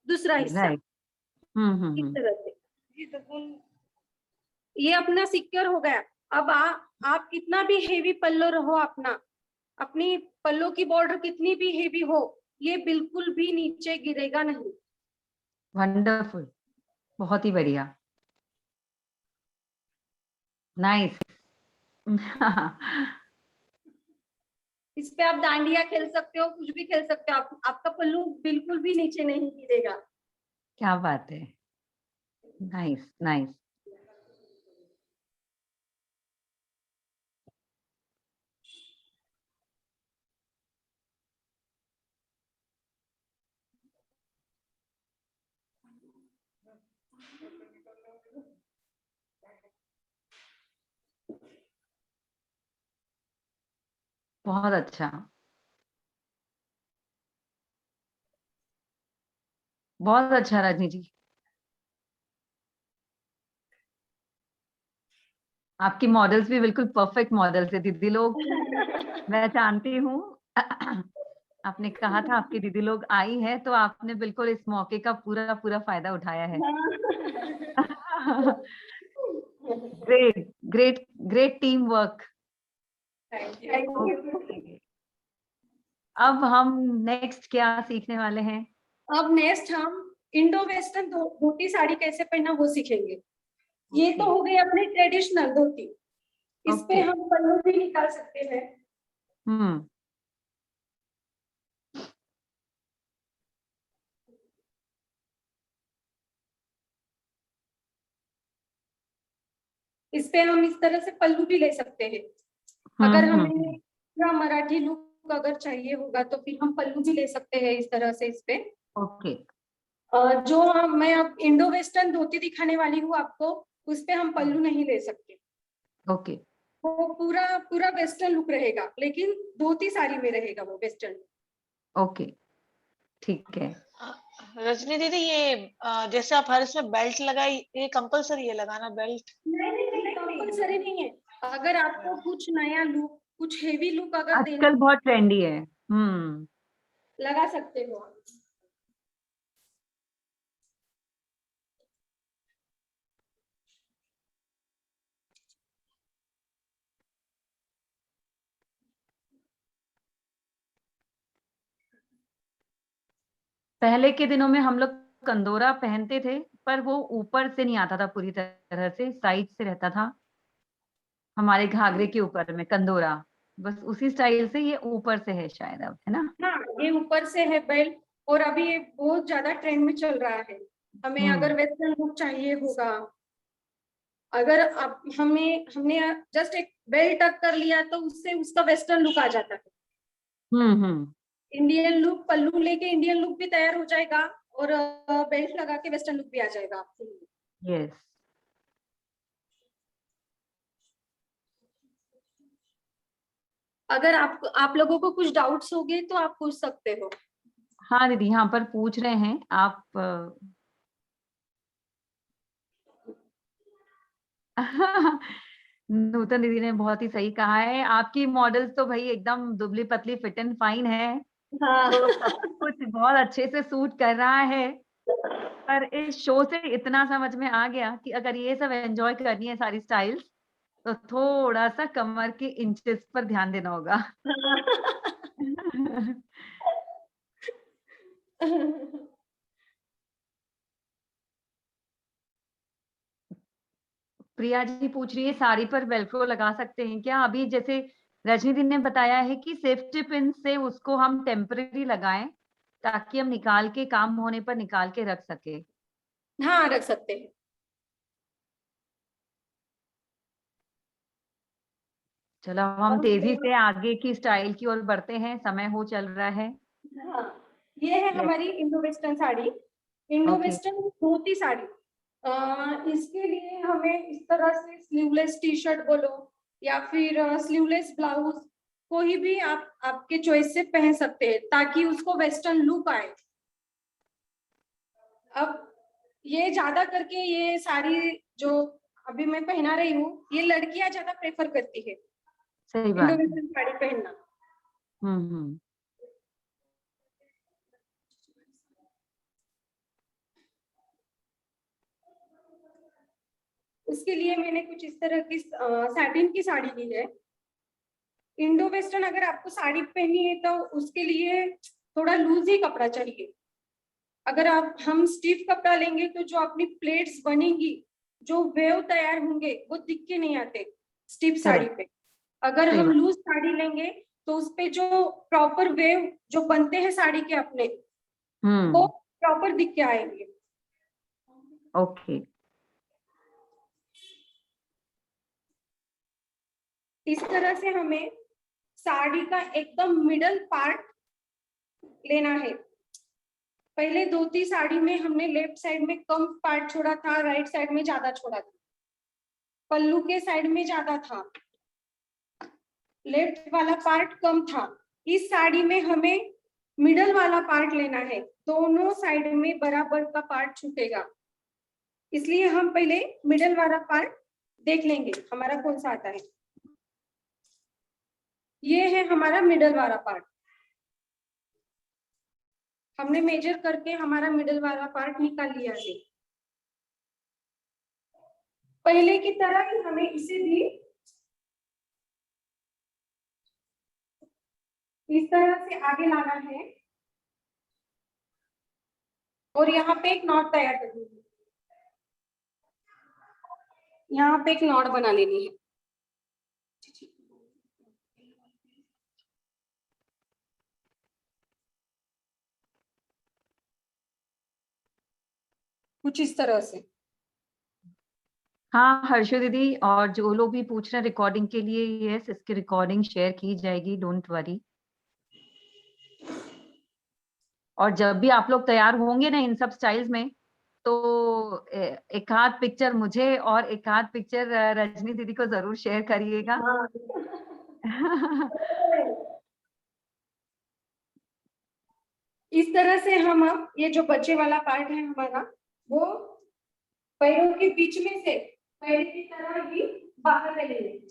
दूसरा हिस्सा, राइट। इस तरह से। ये अपना सिक्योर हो गया। अब आप कितना भी हेवी पल्लो रहो अपना, अपनी पल्लो की बॉर्डर कितनी भी हेवी हो, ये बिल्कुल भी नीचे गिरेगा नहीं। वंडरफुल, बहुत ही बढ़िया, नाइस। इस पे आप डांडिया खेल सकते हो, कुछ भी खेल सकते हो। आपका पल्लू बिल्कुल भी नीचे नहीं गिरेगा। क्या बात है, नाइस नाइस। बहुत अच्छा, बहुत अच्छा रजनी जी। आपकी मॉडल्स भी बिल्कुल परफेक्ट मॉडल्स है दीदी लोग, मैं जानती हूँ। आपने कहा था आपकी दीदी लोग आई है, तो आपने बिल्कुल इस मौके का पूरा पूरा फायदा उठाया है। Great great great team work. Okay, अब हम नेक्स्ट क्या सीखने वाले हैं? अब नेक्स्ट हम इंडो वेस्टर्न धोती साड़ी कैसे पहनना वो सीखेंगे। ये तो हो गई अपनी ट्रेडिशनल धोती। इस पे ओके। हम पल्लू भी निकाल सकते हैं। हम्म। इस पे हम इस तरह से पल्लू भी ले सकते हैं। अगर हमें हम्म। पूरा मराठी लुक अगर चाहिए होगा तो फिर हम पल्लू भी ले सकते हैं इस तरह से इस पे। ओके। जो मैं अब इंडो वेस्टर्न धोती दिखाने वाली हूँ आपको, उस पे हम पल्लू नहीं ले सकते। ओके। वो पूरा पूरा वेस्टर्न लुक रहेगा, लेकिन धोती साड़ी में रहेगा वो वेस्टर्न। ओके, ठीक है। रजनी दीदी, ये जैसे आप हर इसमें बेल्ट लगाई, ये कंपलसरी है लगाना बेल्ट? नहीं, कंपलसरी नहीं है। अगर आपको कुछ नया लुक, कुछ हेवी लुक अगर देना, आजकल बहुत ट्रेंडी है। हम्म। लगा सकते हो आप। पहले के दिनों में हम लोग कंदोरा पहनते थे, पर वो ऊपर से नहीं आता था पूरी तरह से, साइड से रहता था हमारे घाघरे के ऊपर में कंदोरा। बस उसी स्टाइल से ये ऊपर से है शायद अब, है ना? हाँ, ये ऊपर से है बेल्ट, और अभी ये बहुत ज्यादा ट्रेंड में चल रहा है। हमें अगर वेस्टर्न लुक चाहिए होगा, अगर आप हमने जस्ट एक बेल्ट टक कर लिया तो उससे उसका वेस्टर्न लुक आ जाता है। हम्म। इंडियन लुक, पल्लू लेके इंडियन लुक भी तैयार हो जाएगा, और बेल्ट लगा के वेस्टर्न लुक भी आ जाएगा आपके लिए। यस। अगर आप लोगों को कुछ डाउट्स हो गए तो आप पूछ सकते हो। हाँ दीदी, यहाँ पर पूछ रहे हैं आप नूतन दीदी ने बहुत ही सही कहा है, आपकी मॉडल्स तो भाई एकदम दुबली पतली फिट एंड फाइन है, हाँ। तो सब कुछ बहुत अच्छे से सूट कर रहा है। पर इस शो से इतना समझ में आ गया कि अगर ये सब एंजॉय करनी है सारी स्टाइल्स, तो थोड़ा सा कमर के इंचेस पर ध्यान देना होगा। प्रिया जी पूछ रही है साड़ी पर वेलक्रो लगा सकते हैं क्या? अभी जैसे रजनी दी ने बताया है कि सेफ्टी पिन से उसको हम टेम्परेरी लगाएं, ताकि हम निकाल के काम होने पर निकाल के रख सके। हाँ, रख सकते हैं। चलो हम तेजी से आगे की स्टाइल की ओर बढ़ते हैं, समय हो चल रहा है। हाँ, ये है हमारी Indo western sari, Indo okay. Western dhoti sari. इसके लिए हमें इस तरह से स्लीवलेस टी शर्ट बोलो या फिर स्लीवलेस ब्लाउज, कोई भी आप आपके चॉइस से पहन सकते हैं ताकि उसको वेस्टर्न लुक आए। अब ये ज्यादा करके ये साड़ी जो अभी मैं पहना रही हूँ, ये लड़कियां ज्यादा प्रेफर करती है सही इंडो बात है। वेस्टर्न साड़ी पहनना। हम्म। उसके लिए मैंने कुछ इस तरह की सैटिन की साड़ी ली है। इंडो वेस्टर्न अगर आपको साड़ी पहननी है तो उसके लिए थोड़ा लूज ही कपड़ा चाहिए। अगर हम स्टिफ कपड़ा लेंगे तो जो अपनी प्लेट्स बनेंगी, जो वेव तैयार होंगे, वो दिख के नहीं आते स्टिफ साड़ी करेक्ट। पे। अगर सही हम बात। लूज साड़ी लेंगे तो उस पे जो प्रॉपर वेव जो बनते हैं साड़ी के अपने, वो हम्म। प्रॉपर दिख के आएंगे। ओके। इस तरह से हमें साड़ी का एकदम मिडल पार्ट लेना है। पहले धोती साड़ी में हमने लेफ्ट साइड में कम पार्ट छोड़ा था, राइट साइड में ज्यादा छोड़ा था, पल्लू के साइड में ज्यादा था, लेफ्ट वाला पार्ट कम था। इस साड़ी में हमें मिडल वाला पार्ट लेना है, दोनों साइड में बराबर का पार्ट छूटेगा। इसलिए हम पहले मिडल वाला पार्ट देख लेंगे हमारा कौन सा आता है। ये है हमारा मिडल वाला पार्ट। हमने मेजर करके हमारा मिडल वाला पार्ट निकाल लिया है। पहले की तरह ही हमें इसे भी इस तरह से आगे लाना है, और यहाँ पे एक नॉट तैयार करनी है। यहाँ पे एक नॉट बना लेनी है। कुछ इस तरह से। हाँ हर्षो दीदी, और जो लोग भी पूछ रहे हैं रिकॉर्डिंग के लिए, यस इसकी रिकॉर्डिंग शेयर की जाएगी, डोंट वरी। और जब भी आप लोग तैयार होंगे ना इन सब स्टाइल्स में, तो एक आध पिक्चर मुझे और एक आध पिक्चर रजनी दीदी को जरूर शेयर करिएगा। हाँ। इस तरह से हम अब ये जो बच्चे वाला पार्ट है हमारा, वो पैरों के बीच में से पैर की तरह ही बाहर ले लेंगे।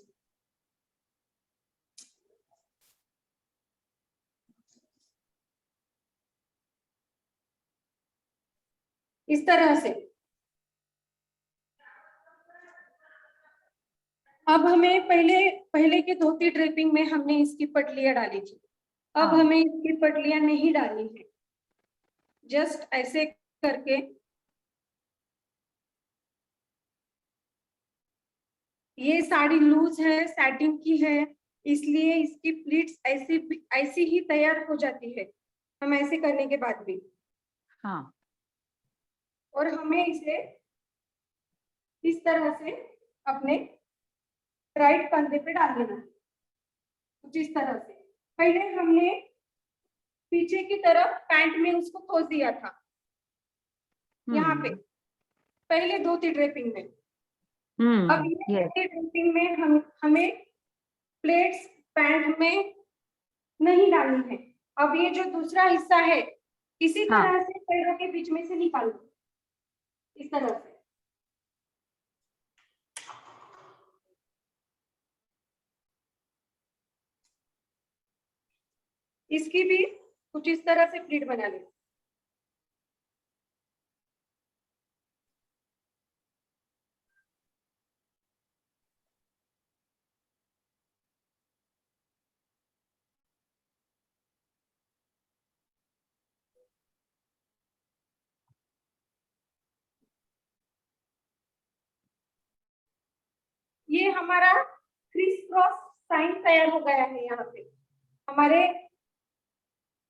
इस तरह से। अब हमें पहले के धोती ड्रेपिंग में हमने इसकी पटलियां डाली थी, अब हाँ। हमें इसकी पटलियां नहीं डालनी है। जस्ट ऐसे करके ये साड़ी लूज है, सैटिन की है, इसलिए इसकी प्लीट्स ऐसी ही तैयार हो जाती है हम ऐसे करने के बाद भी। हाँ और हमें इसे इस तरह से अपने राइट कंधे पे डाल देना है, कुछ इस तरह से। पहले हमने पीछे की तरफ पैंट में उसको खोस दिया था, यहाँ पे पहले 2-3 ड्रेपिंग में। अब ये yes, ड्रेपिंग में हमें प्लेट्स पैंट में नहीं डालनी है। अब ये जो दूसरा हिस्सा है इसी हाँ तरह से पैरों के बीच में से निकाल दो, इस तरह से। इसकी भी कुछ इस तरह से प्लीट बना ले। ये हमारा क्रिस क्रॉस साइन तैयार हो गया है। यहाँ पे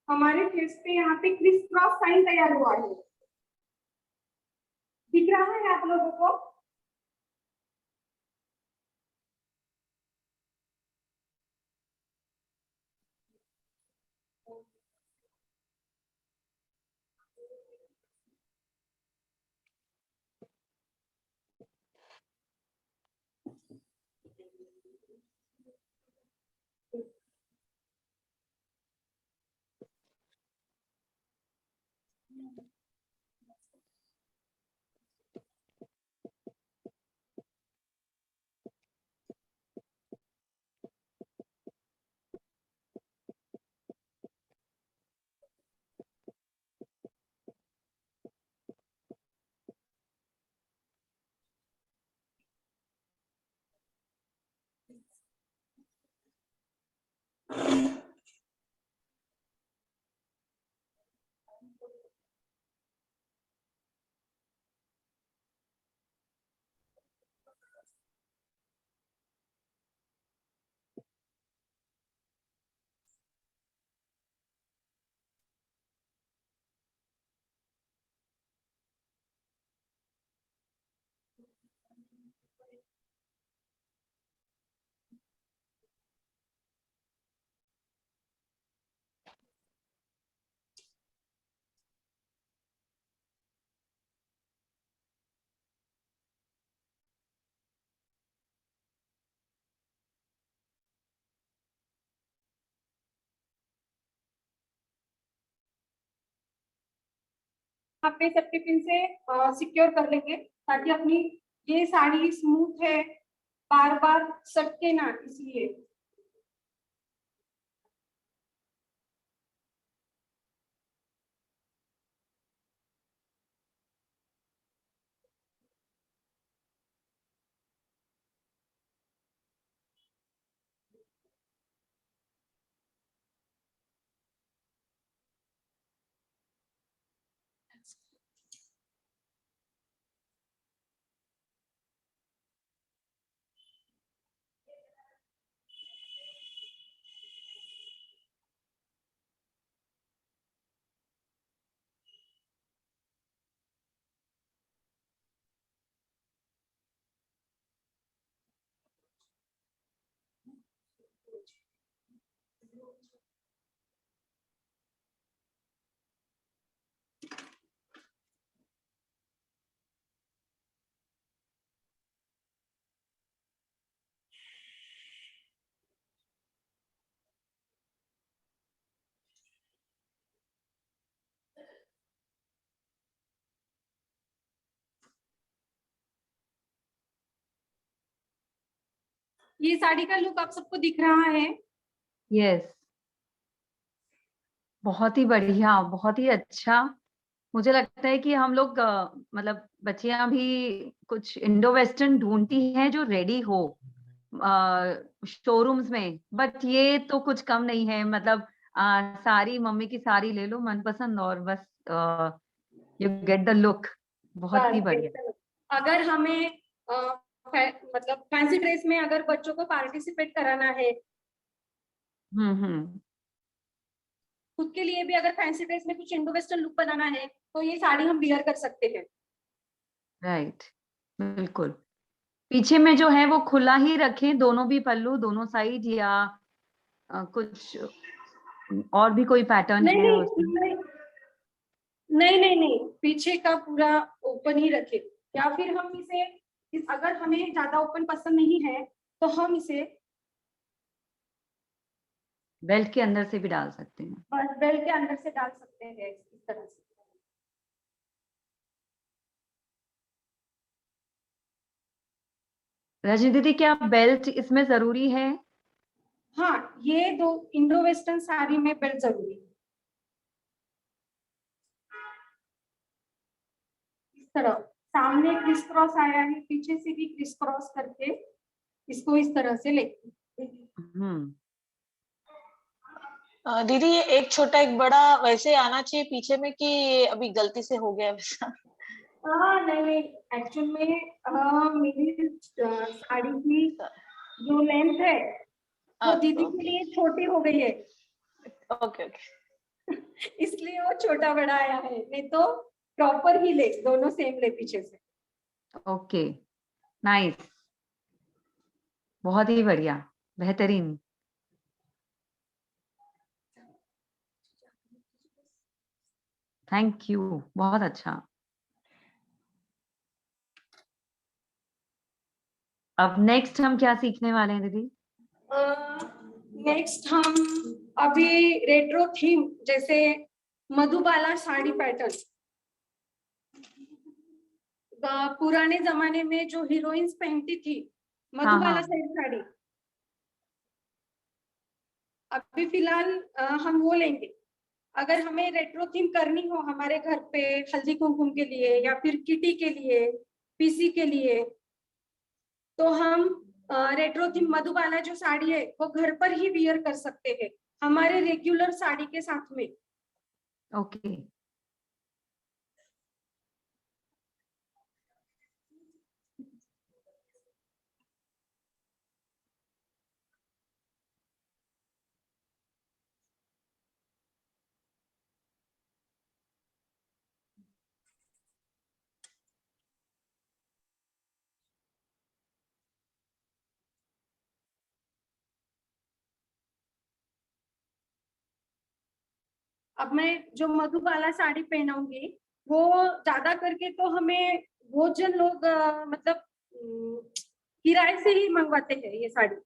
हमारे फेस पे यहाँ पे क्रिस क्रॉस साइन तैयार हुआ है, दिख रहा है आप लोगों को? यहाँ पे सेफ्टी पिन से सिक्योर कर लेंगे ताकि अपनी ये साड़ी स्मूथ है, बार बार सटके ना, इसलिए। ये साड़ी का लुक आप सबको दिख रहा है? yes, बहुत ही बढ़िया, बहुत ही अच्छा। मुझे लगता है कि हम लोग मतलब बच्चियां भी कुछ इंडो वेस्टर्न ढूंढती हैं जो रेडी हो शोरूम्स में, बट ये तो कुछ कम नहीं है। मतलब साड़ी, मम्मी की साड़ी ले लो मनपसंद और बस यू गेट द लुक। बहुत ही बस बढ़िया। बिल्कुल। अगर हमें मतलब फैंसी ड्रेस में अगर बच्चों को पार्टिसिपेट कराना है, हम्म। खुद के लिए भी अगर फैंसी ड्रेस में कुछ इंडो वेस्टर्न लुक बनाना है, तो ये साड़ी हम वियर कर सकते हैं। राइट, बिल्कुल। पीछे में जो है वो खुला ही रखें, दोनों भी पल्लू, दोनों साइड, या कुछ और भी कोई पैटर्न नहीं है नहीं उसमें? नहीं नहीं नहीं नहीं, पीछे का पूरा ओपन ही रखे, या फिर हम इसे अगर हमें ज्यादा ओपन पसंद नहीं है तो हम इसे बेल्ट के अंदर से भी डाल सकते हैं। बस बेल्ट के अंदर से डाल सकते हैं इस तरह से। रजनी दीदी, क्या बेल्ट इसमें जरूरी है? हाँ, ये दो इंडो वेस्टर्न साड़ी में बेल्ट जरूरी है। इस तरह सामने क्रिस क्रॉस आया है, पीछे से भी क्रिस क्रॉस करके इसको इस तरह से लेते। हम्म। दीदी ये एक छोटा एक बड़ा वैसे आना चाहिए पीछे में, कि ये अभी गलती से हो गया वैसा? नहीं, एक्चुअल में मेरी साड़ी की जो लेंथ है वो दीदी के लिए छोटी हो गई है, ओके ओके। इसलिए वो छोटा बड़ा आया है, नहीं तो प्रॉपर ही ले, दोनों सेम ले पीछे से। ओके, नाइस, बहुत ही बढ़िया, बेहतरीन। थैंक यू, बहुत अच्छा। अब नेक्स्ट हम क्या सीखने वाले हैं दीदी? नेक्स्ट हम अभी रेट्रो थीम, जैसे मधुबाला साड़ी पैटर्न, पुराने जमाने में जो हीरोइंस पहनती थी मधुबाला हाँ। साड़ी, अभी फिलहाल हम वो लेंगे। अगर हमें रेट्रो थीम करनी हो हमारे घर पे हल्दी कुमकुम के लिए या फिर किटी के लिए, पीसी के लिए, तो हम रेट्रो थीम मधुबाला जो साड़ी है वो घर पर ही वियर कर सकते हैं हमारे रेगुलर साड़ी के साथ में। ओके। अब मैं जो मधुबाला साड़ी पहनाऊंगी वो ज्यादा करके तो हमें बहुत जन लोग मतलब किराए से ही मंगवाते हैं ये साड़ी,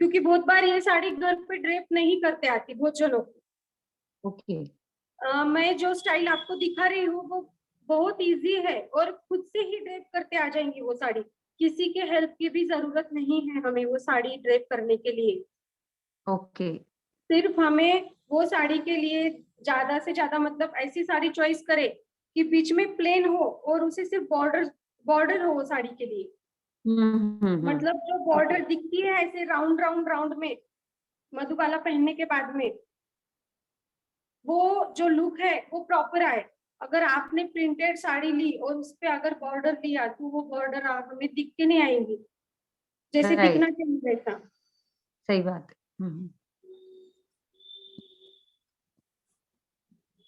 क्योंकि बहुत बार ये साड़ी घर पे ड्रेप नहीं करते आती बहुत जन लोग। ओके। मैं जो स्टाइल आपको दिखा रही हूँ वो बहुत इजी है और खुद से ही ड्रेप करते आ जाएंगी वो साड़ी, किसी के हेल्प की भी जरूरत नहीं है हमें वो साड़ी ड्रेप करने के लिए। ओके। सिर्फ हमें वो साड़ी के लिए ज्यादा से ज्यादा मतलब ऐसी साड़ी चॉइस करे कि बीच में प्लेन हो और उसे सिर्फ बॉर्डर बॉर्डर हो वो साड़ी के लिए, मतलब जो बॉर्डर दिखती है ऐसे राउंड राउंड राउंड में मधुबाला पहनने के बाद में, वो जो लुक है वो प्रॉपर आए। अगर आपने प्रिंटेड साड़ी ली और उस पे अगर बॉर्डर लिया तो वो बॉर्डर हमें दिख के नहीं आएंगी जैसे राइट, दिखना चाहिए वैसा। सही बात।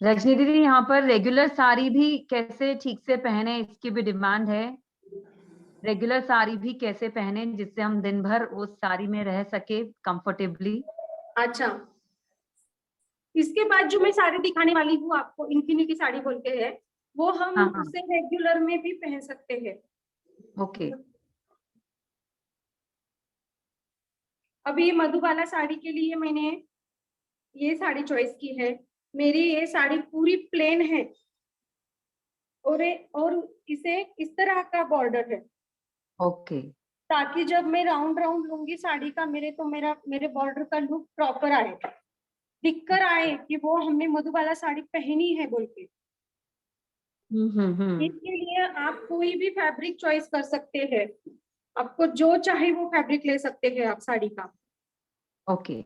रजनी दीदी, यहाँ पर रेगुलर साड़ी भी कैसे ठीक से पहने, इसकी भी डिमांड है। रेगुलर साड़ी भी कैसे पहने जिससे हम दिन भर उस साड़ी में रह सके कंफर्टेबली। अच्छा, इसके बाद जो मैं साड़ी दिखाने वाली हूँ आपको, इन्फिनिटी साड़ी बोलते हैं, वो हम हाँ हाँ। उसे रेगुलर में भी पहन सकते हैं। ओके। अभी मधुबाला साड़ी के लिए मैंने ये साड़ी चॉइस की है। मेरी ये साड़ी पूरी प्लेन है और इसे इस तरह का बॉर्डर है, ओके। ताकि जब मैं राउंड राउंड लूंगी साड़ी का मेरे बॉर्डर का लुक प्रॉपर आए, दिखकर आए कि वो हमने मधुबाला साड़ी पहनी है बोल के। हम्म। इसके लिए आप कोई भी फैब्रिक चॉइस कर सकते हैं, आपको जो चाहे वो फैब्रिक ले सकते हैं आप साड़ी का। ओके।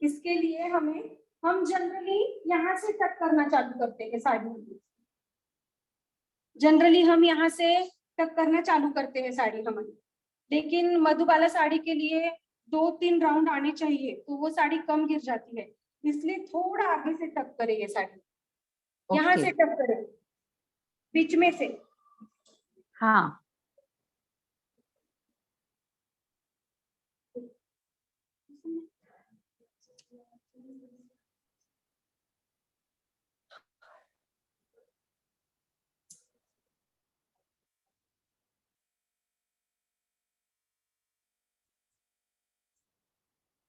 इसके लिए हम जनरली यहाँ से टक करना चालू करते हैं साड़ी में। जनरली हम यहाँ से टक करना चालू करते हैं साड़ी हमारी, लेकिन मधुबाला साड़ी के लिए 2-3 राउंड आने चाहिए, तो वो साड़ी कम गिर जाती है, इसलिए थोड़ा आगे से टक करें ये साड़ी। यहाँ से टक करें, बीच में से। हाँ,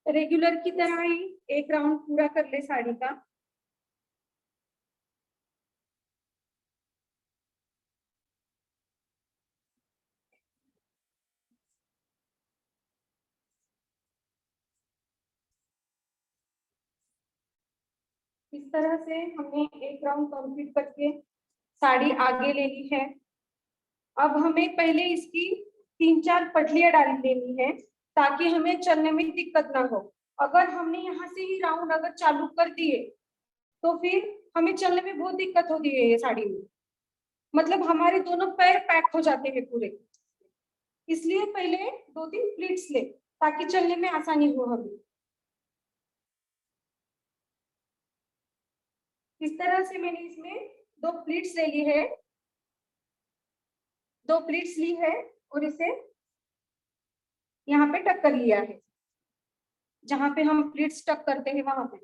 रेगुलर की तरह ही एक राउंड पूरा कर ले साड़ी का। इस तरह से हमने एक राउंड कंप्लीट करके साड़ी आगे ले ली है। अब हमें पहले इसकी 3-4 पटलियां डाल देनी है, ताकि हमें चलने में दिक्कत ना हो। अगर हमने यहाँ से ही राउंड अगर चालू कर दिए तो फिर हमें चलने में बहुत दिक्कत होती है ये साड़ी में, मतलब हमारे दोनों पैर पैक हो जाते हैं पूरे। इसलिए पहले 2-3 प्लीट्स ले, ताकि चलने में आसानी हो हमें। इस तरह से मैंने इसमें 2 प्लीट्स ले ली है, 2 प्लीट्स ली है और इसे यहाँ पे टक कर लिया है, जहां पे हम प्लीट्स टक करते हैं वहां पे।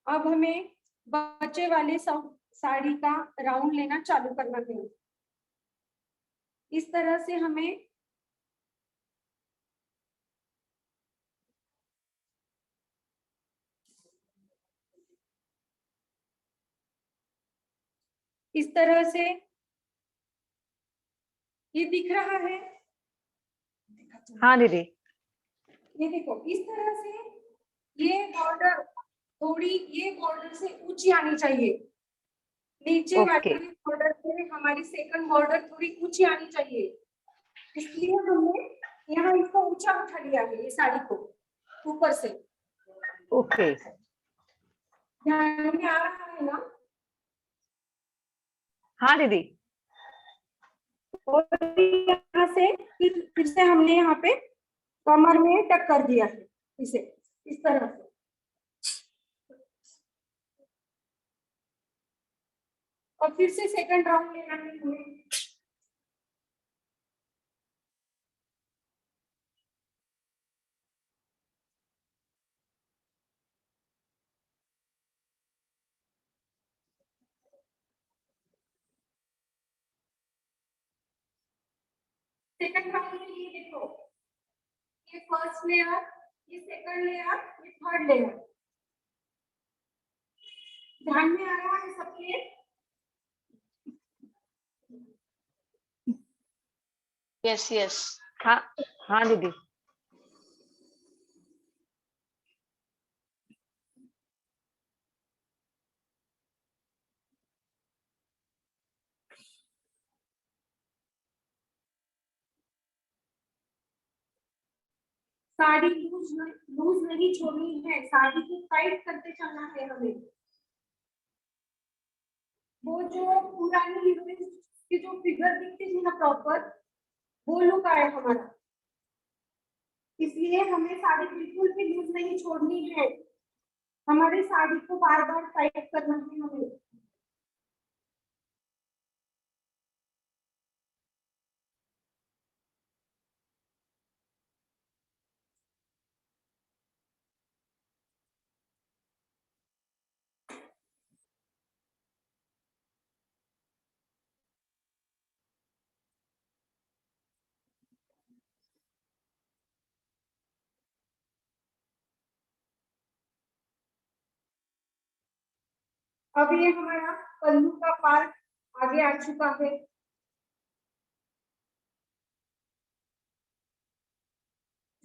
अब हमें बचे वाले साड़ी का राउंड लेना चालू करना है। इस तरह से हमें इस तरह से ये दिख रहा है। हाँ दीदी। ये देखो, इस तरह से ये बॉर्डर थोड़ी ये बॉर्डर से ऊंची आनी चाहिए। नीचे वाली बॉर्डर से हमारी सेकंड बॉर्डर थोड़ी ऊंची आनी चाहिए, इसलिए हमने यहाँ इसको ऊंचा उठा लिया है, ये साड़ी को ऊपर से। ओके, ध्यान में आ रहा है ना? हाँ दीदी। और यहाँ से फिर से हमने यहाँ पे कमर में टक कर दिया है इसे, इस तरह से। और फिर से सेकंड राउंड लेना है हमें। सेकंड राउंड में ये देखो, ये फर्स्ट लेयर, ये सेकंड लेयर, ये थर्ड लेयर। ध्यान में आ रहा है सबके? Yes yes. हाँ हाँ दीदी। साड़ी लूज नहीं छोड़नी है, साड़ी को टाइट करते चलना है हमें। वो जो पुरानी हीरोइन की जो फिगर दिखती थी ना प्रॉपर, वो लुक आया हमारा। इसलिए हमें साड़ी बिल्कुल भी लूज नहीं छोड़नी है, हमारी साड़ी को बार बार टाइट करना है हमें। अब ये हमारा पल्लू का पार्ट आगे आ चुका है।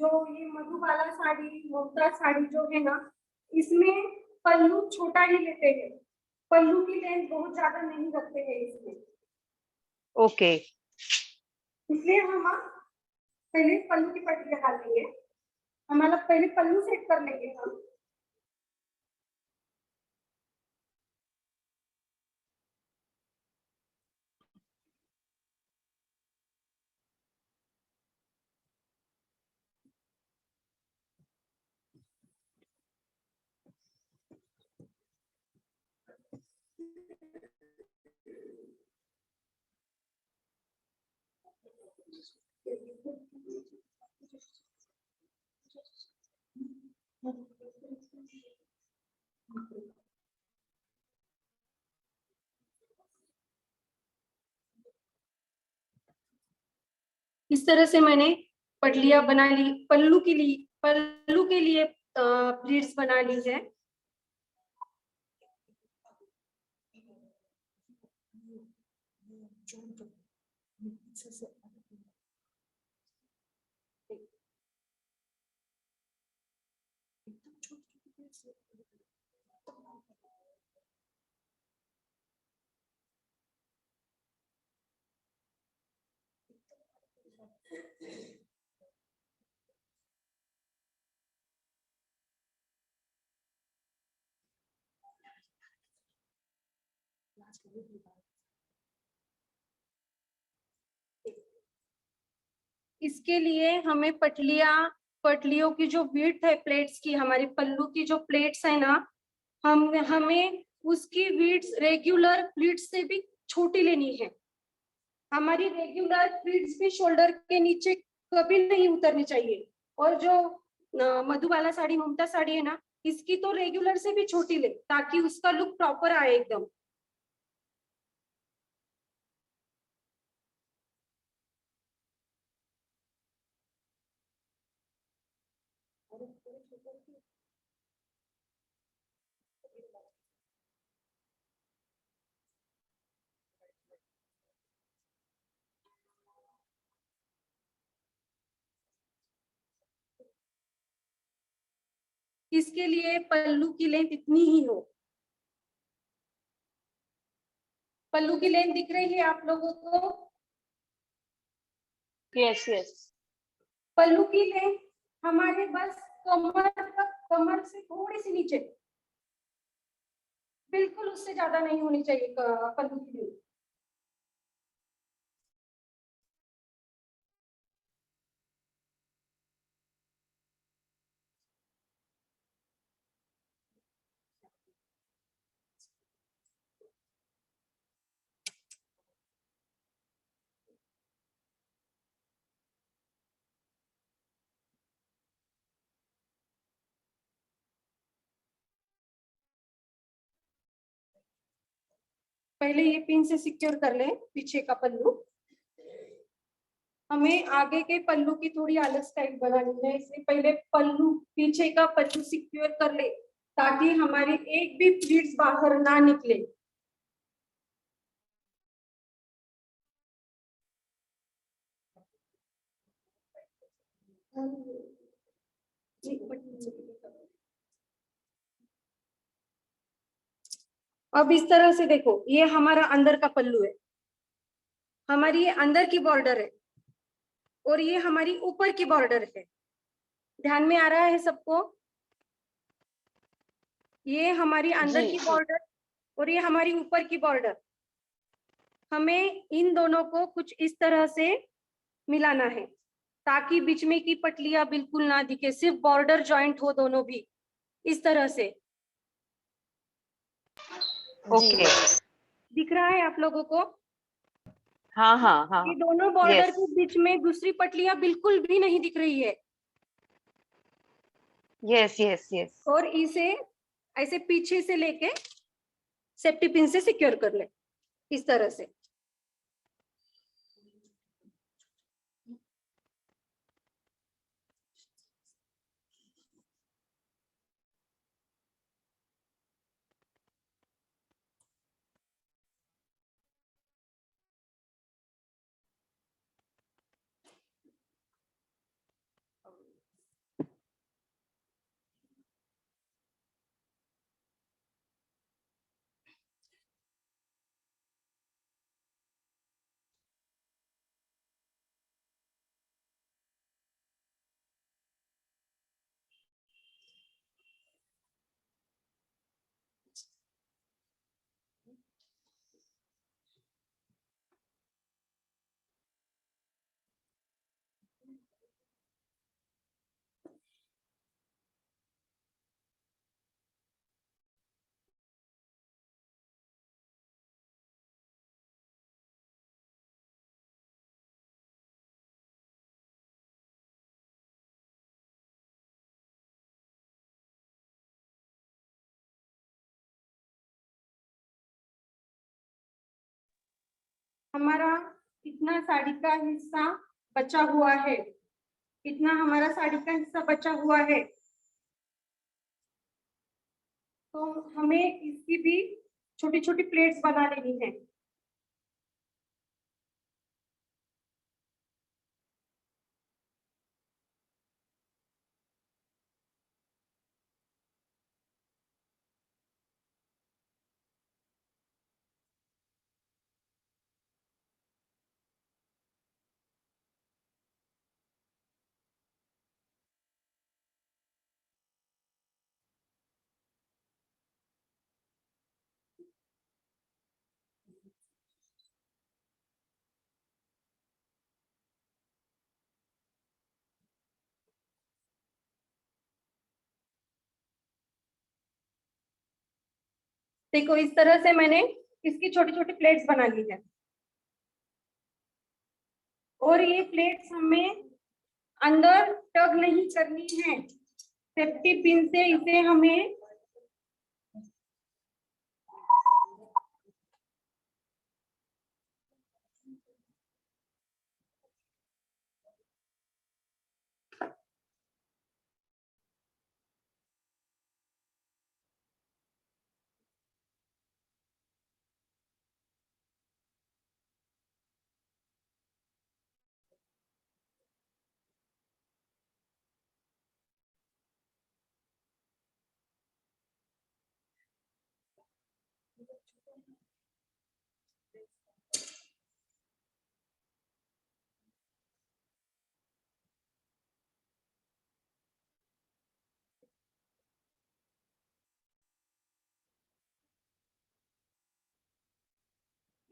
जो ये मधुबाला साड़ी, मोगरा साड़ी जो है ना, इसमें पल्लू छोटा ही लेते हैं, पल्लू की लेंथ बहुत ज्यादा नहीं रखते हैं इसमें। ओके। इसलिए हम पहले पल्लू की पट्टियां डाल देंगे। हमारा पहले पल्लू सेट कर लेंगे हम। इस तरह से मैंने पटलियां बना ली। पल्लू के लिए प्लीट्स बना ली है। इसके लिए हमें पटलियों की जो विड्थ है प्लेट्स की, हमारी पल्लू की जो प्लेट्स है ना, हमें उसकी विड्थ रेगुलर प्लीट्स से भी छोटी लेनी है। हमारी रेगुलर प्लीट्स भी शोल्डर के नीचे कभी नहीं उतरनी चाहिए। और जो मधुबाला साड़ी, ममता साड़ी है ना, इसकी तो रेगुलर से भी छोटी ले, ताकि उसका लुक प्रॉपर आए एकदम। इसके लिए पल्लू की लेंथ इतनी ही हो। पल्लू की लेंथ दिख रही है आप लोगों को? Yes yes. पल्लू की लेंथ हमारे बस कमर तक, कमर से थोड़ी सी नीचे, बिल्कुल उससे ज्यादा नहीं होनी चाहिए पल्लू की लेंथ। पहले ये पिन से सिक्योर कर ले पीछे का पल्लू। हमें आगे के पल्लू की थोड़ी अलग स्टाइल बनानी है, इसलिए पहले पल्लू, पीछे का पल्लू सिक्योर कर ले, ताकि हमारी एक भी प्लीट्स बाहर ना निकले। अब इस तरह से देखो, ये हमारा अंदर का पल्लू है, हमारी ये अंदर की बॉर्डर है, और ये हमारी ऊपर की बॉर्डर है। ध्यान में आ रहा है सबको? ये हमारी अंदर की बॉर्डर और ये हमारी ऊपर की बॉर्डर। हमें इन दोनों को कुछ इस तरह से मिलाना है, ताकि बीच में की पटलियां बिल्कुल ना दिखे, सिर्फ बॉर्डर जॉइंट हो दोनों भी इस तरह से। ओके। दिख रहा है आप लोगों को? हाँ हाँ हाँ। ये दोनों बॉर्डर यस के बीच में दूसरी पटलियां बिल्कुल भी नहीं दिख रही है। Yes yes yes. और इसे ऐसे पीछे से लेके सेफ्टी पिन से सिक्योर कर ले इस तरह से। हमारा इतना साड़ी का हिस्सा बचा हुआ है, इतना हमारा साड़ी का हिस्सा बचा हुआ है, तो हमें इसकी भी छोटी छोटी प्लेट्स बना लेनी है। देखो इस तरह से मैंने इसकी छोटी छोटी प्लेट्स बना ली है, और ये प्लेट्स हमें अंदर टग नहीं करनी है, सेफ्टी पिन से इसे हमें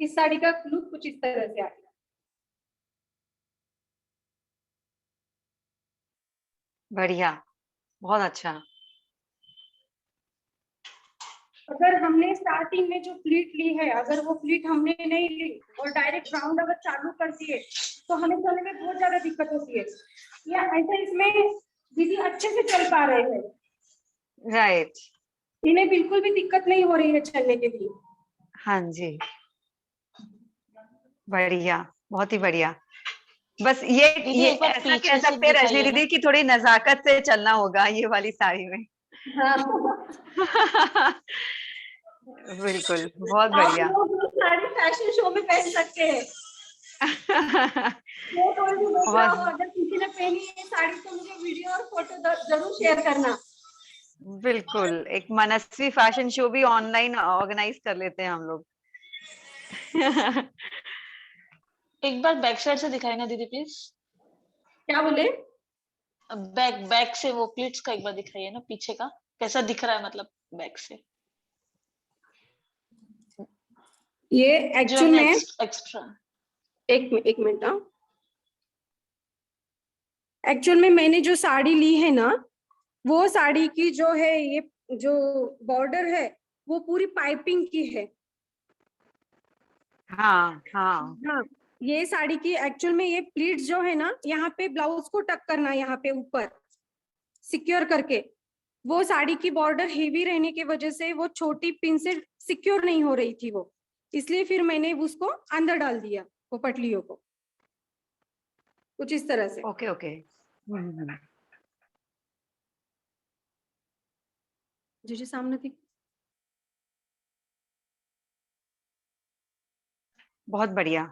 इस साड़ी का लुक कुछ इस तरह से आएगा। बढ़िया, बहुत अच्छा। अगर हमने स्टार्टिंग में जो प्लीट ली है, अगर वो प्लीट हमने नहीं ली और डायरेक्ट राउंड अगर चालू कर दिए तो हमें चलने में बहुत ज्यादा दिक्कत होती है। या ऐसा इसमें दीदी अच्छे से चल पा रहे हैं, राइट। इन्हें बिल्कुल भी दिक्कत नहीं हो रही है चलने के लिए। हाँ जी, बढ़िया, बहुत ही बढ़िया। बस दीदी ये एक बार ऐसा पीछे कह से सकते हैं रजनी दिखाइए ना। दीदी कि थोड़ी नजाकत से चलना होगा ये वाली साड़ी में। हाँ। बिल्कुल, बहुत आप बढ़िया। लोग साड़ी फैशन शो में पहन सकते हैं। वो कोई भी देख रहा हो, बहुत अगर किसी ने पहनी है साड़ी तो मुझे वीडियो और फोटो जरूर शेयर करना। बिल्कुल, एक मनस्वी फैशन शो भी ऑनलाइन ऑर्गेनाइज कर लेते हैं हम लोग। एक बार बैक साइड से दिखाई ना दीदी प्लीज। क्या बोले? बैक बैक से वो प्लीट्स का एक बार दिखाइए ना, पीछे का कैसा दिख रहा है, मतलब बैक से ये जो एक्चुअल हमने में एक्स्ट्रा। एक मिनट। हाँ, एक्चुअल में मैंने जो साड़ी ली है ना, वो साड़ी की जो है ये जो बॉर्डर है वो पूरी पाइपिंग की है। हाँ हाँ, हाँ, ये साड़ी की एक्चुअल में ये प्लीट्स जो है ना, यहाँ पे ब्लाउज को टक करना, यहाँ पे ऊपर सिक्योर करके। वो साड़ी की बॉर्डर हेवी रहने की वजह से वो छोटी पिन से सिक्योर नहीं हो रही थी वो, इसलिए फिर मैंने उसको अंदर डाल दिया, वो पटलियों को कुछ इस तरह से। Okay okay. जी सामने थी। बहुत बढ़िया।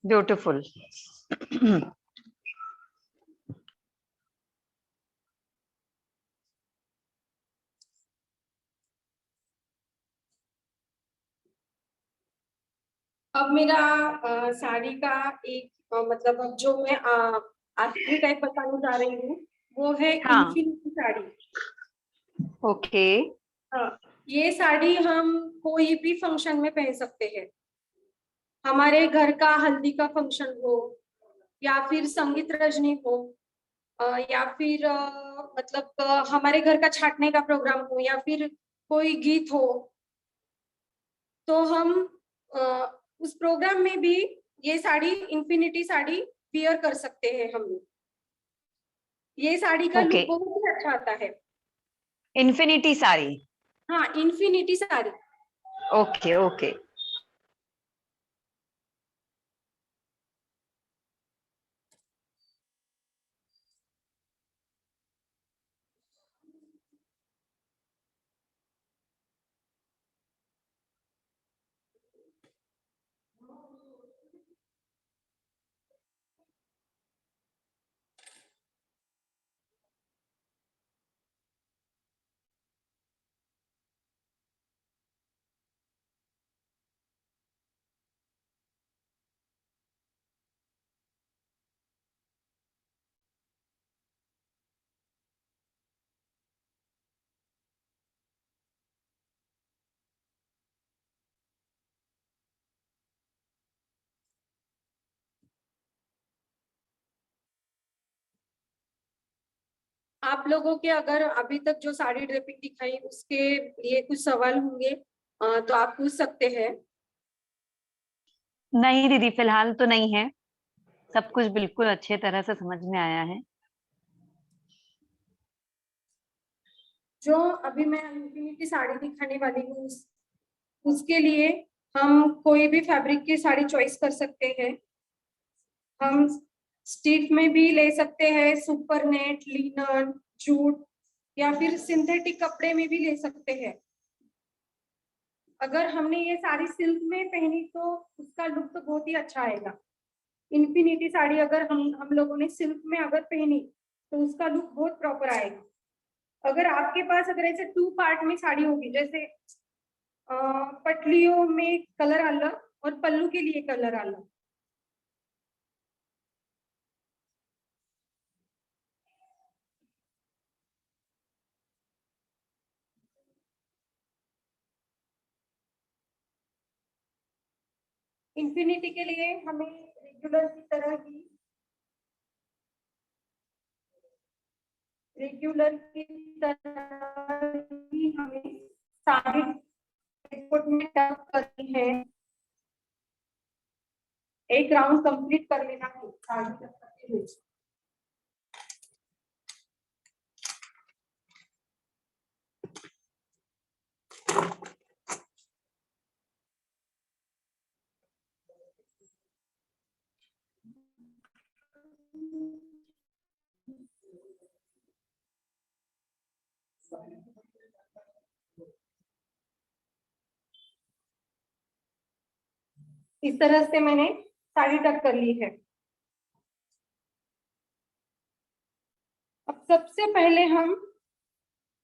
ब्यूटीफुल। अब मेरा साड़ी का एक मतलब अब जो मैं आखिरी टाइप बताने जा रही हूँ वो है हाँ, इन्फिनिटी साड़ी। ओके। हाँ, ये साड़ी हम कोई भी फंक्शन में पहन सकते हैं। हमारे घर का हल्दी का फंक्शन हो, या फिर संगीत रजनी हो, या फिर मतलब हमारे घर का छाटने का प्रोग्राम हो, या फिर कोई गीत हो, तो हम उस प्रोग्राम में भी ये साड़ी इन्फिनिटी साड़ी वियर कर सकते हैं हम लोग। ये साड़ी का ओके, लुक बहुत ही अच्छा आता है। इन्फिनिटी साड़ी। हाँ, इन्फिनिटी साड़ी। Okay okay. आप लोगों के अगर अभी तक जो साड़ी ड्रेपिंग दिखाई उसके लिए कुछ सवाल होंगे तो आप पूछ सकते हैं। नहीं दीदी, फिलहाल तो नहीं है, सब कुछ बिल्कुल अच्छे तरह से समझ में आया है। जो अभी मैं इन्फिनिटी साड़ी दिखाने वाली हूँ उसके लिए हम कोई भी फैब्रिक की साड़ी चॉइस कर सकते हैं। हम स्टिफ में भी ले सकते हैं, सुपर नेट, लिनन, जूट या फिर सिंथेटिक कपड़े में भी ले सकते हैं। अगर हमने ये साड़ी सिल्क में पहनी तो उसका लुक तो बहुत ही अच्छा आएगा। इन्फिनिटी साड़ी अगर हम लोगों ने सिल्क में अगर पहनी तो उसका लुक बहुत प्रॉपर आएगा। अगर आपके पास अगर ऐसे 2 पार्ट में साड़ी होगी, जैसे पटलियों में कलर अलग और पल्लू के लिए कलर अलग, इन्फिनिटी के लिए हमें रेगुलर की तरह ही हमें साड़ी में टक करनी है। एक राउंड कंप्लीट कर लेना है साड़ी टक करते हुए। इस तरह से मैंने साड़ी टक कर ली है। अब सबसे पहले हम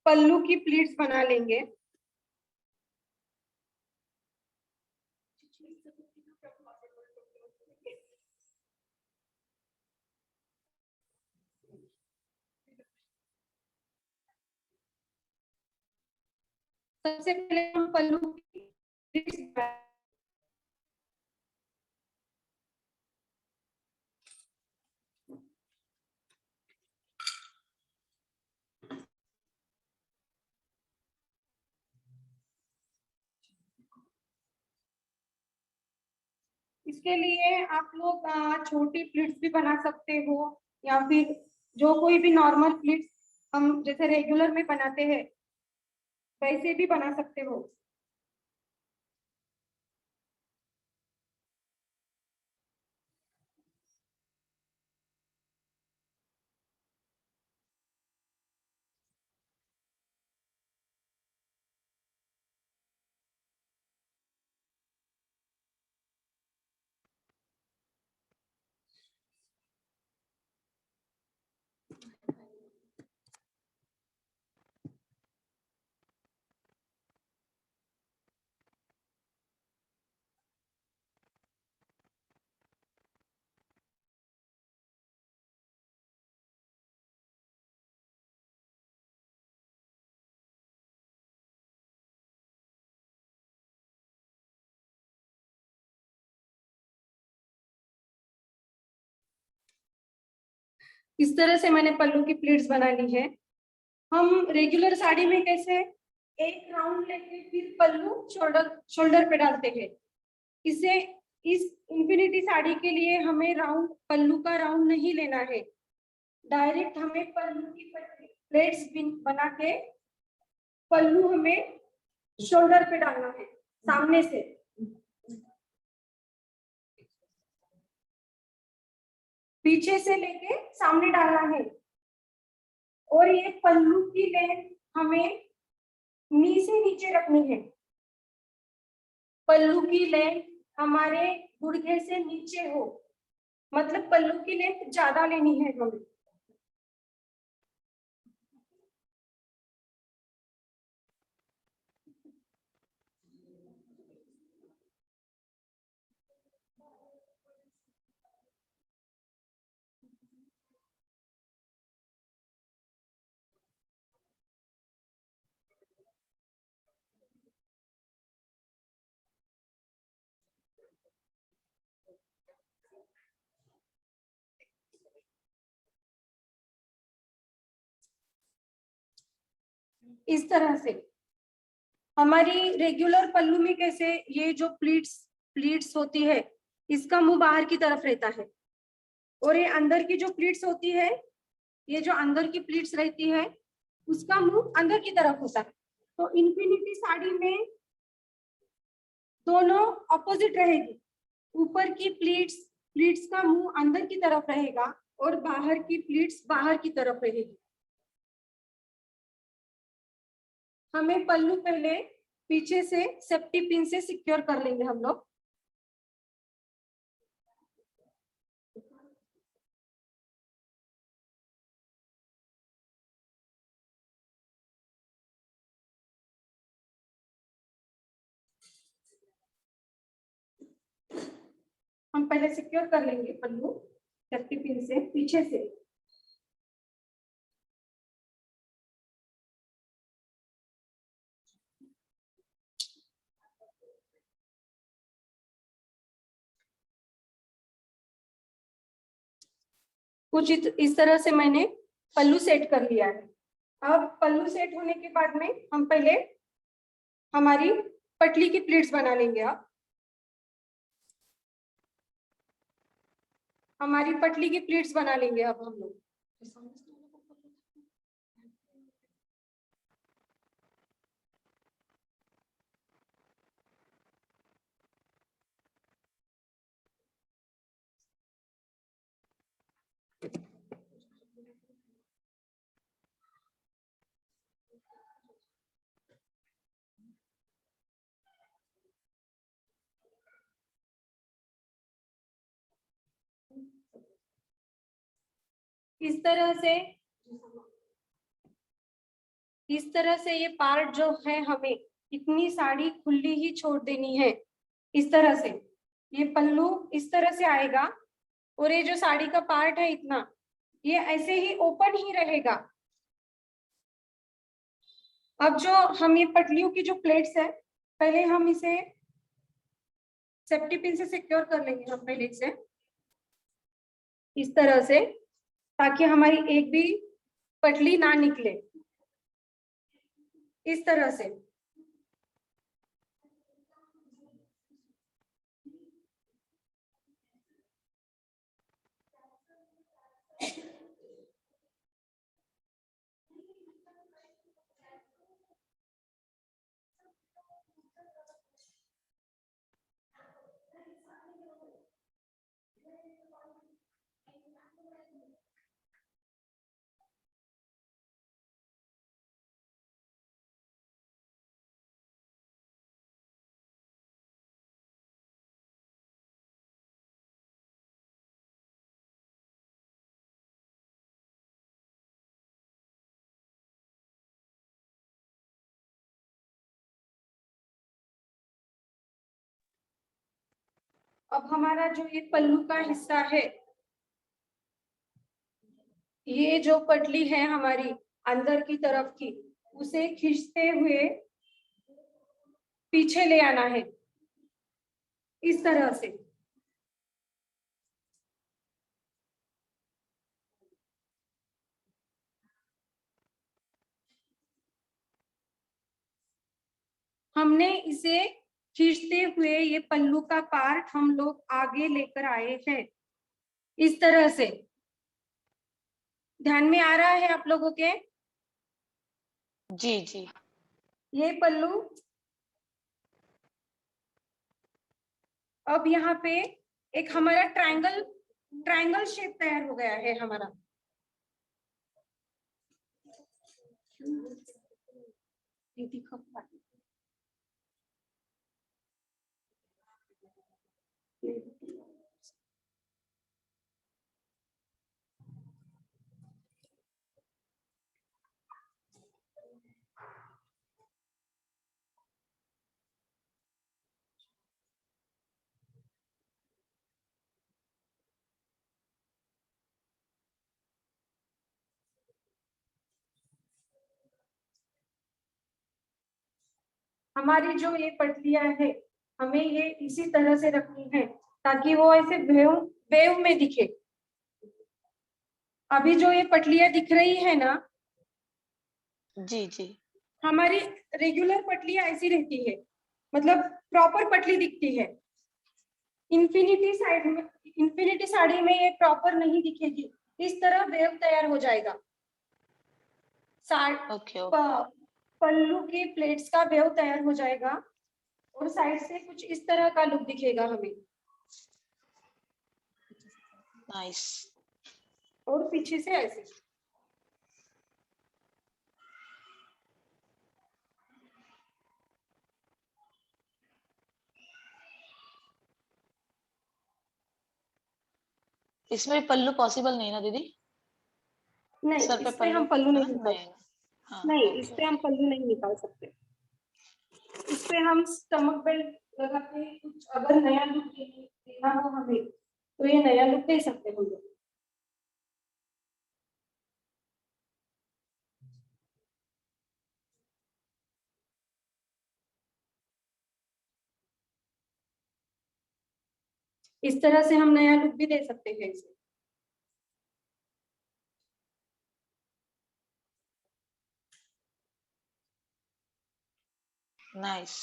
पल्लू की प्लीट्स बना लेंगे। सबसे पहले हम पल्लू की प्लीट्स इसके लिए आप लोग छोटी प्लीट्स भी बना सकते हो या फिर जो कोई भी नॉर्मल प्लीट्स हम जैसे रेगुलर में बनाते हैं वैसे भी बना सकते हो। इस तरह से मैंने पल्लू की प्लीट्स बना ली है। हम रेगुलर साड़ी में कैसे एक राउंड लेके फिर पल्लू शोल्डर पे डालते हैं, इसे इस इन्फिनिटी साड़ी के लिए हमें राउंड पल्लू का राउंड नहीं लेना है। डायरेक्ट हमें पल्लू की प्लेट्स बना के पल्लू हमें शोल्डर पे डालना है, सामने से। पीछे से लेके सामने डालना है। और ये पल्लू की लेंथ हमें नी से नीचे रखनी है। पल्लू की लेंथ हमारे गुड़घे से नीचे हो, मतलब पल्लू की लेंथ ज्यादा लेनी है हमें। इस तरह से हमारी रेगुलर पल्लू में कैसे ये जो प्लीट्स होती है, इसका मुंह बाहर की तरफ रहता है, और ये अंदर की जो प्लीट्स होती है, ये जो अंदर की प्लीट्स रहती है, उसका मुंह अंदर की तरफ होता है। तो इन्फिनिटी साड़ी में दोनों ऑपोजिट रहेगी। ऊपर की प्लीट्स का मुंह अंदर की तरफ रहेगा और बाहर की प्लीट्स बाहर की तरफ रहेगी। हमें पल्लू पहले पीछे से सेफ्टी पिन से सिक्योर कर लेंगे हम लोग। हम पहले सिक्योर कर लेंगे पल्लू सेफ्टी पिन से पीछे से। कुछ इस तरह से मैंने पल्लू सेट कर लिया है। अब पल्लू सेट होने के बाद में हम पहले हमारी पटली की प्लीट्स बना लेंगे। अब हमारी पटली की प्लीट्स बना लेंगे अब हम लोग। इस तरह से ये पार्ट जो है, हमें इतनी साड़ी खुली ही छोड़ देनी है। इस तरह से ये पल्लू इस तरह से आएगा, और ये जो साड़ी का पार्ट है इतना, ये ऐसे ही ओपन ही रहेगा। अब जो हम ये पटलियों की जो प्लेट्स है, पहले हम इसे सेफ्टी पिन से सिक्योर कर लेंगे हम पहले से, इस तरह से, ताकि हमारी एक भी पटली ना निकले। इस तरह से अब हमारा जो ये पल्लू का हिस्सा है, ये जो पटली है हमारी अंदर की तरफ की, उसे खींचते हुए पीछे ले आना है, इस तरह से। हमने इसे खींचते हुए ये पल्लू का पार्ट हम लोग आगे लेकर आए हैं, इस तरह से। ध्यान में आ रहा है आप लोगों के? जी जी। ये पल्लू। अब यहाँ पे एक हमारा ट्रायंगल शेप तैयार हो गया है हमारा। हमारी जो ये पटलियां है, हमें ये इसी तरह से रखनी है ताकि वो ऐसे वेव में दिखे। अभी जो ये पटलियां दिख रही है ना, जी जी, हमारी रेगुलर पटलियां ऐसी रहती है, मतलब प्रॉपर पटली दिखती है। इन्फिनिटी साड़ी में ये प्रॉपर नहीं दिखेगी, इस तरह वेव तैयार हो जाएगा। ओके पल्लू की प्लेट्स का वेव तैयार हो जाएगा और साइड से कुछ इस तरह का लुक दिखेगा हमें, नाइस। और पीछे से ऐसे। इसमें पल्लू पॉसिबल नहीं ना दीदी? नहीं, सर पे इस पे हम पल्लू है नहीं ना? निकाल नहीं। हाँ, नहीं, ओके इस पे हम पल्लू नहीं निकाल सकते। इस पे हम स्टमक बेल्ट लगा के कुछ अगर नया लुक देना हो हमें, तो ये नया लुक दे सकते हम लोग। इस तरह से हम नया लुक भी दे सकते हैं इसे। नाइस।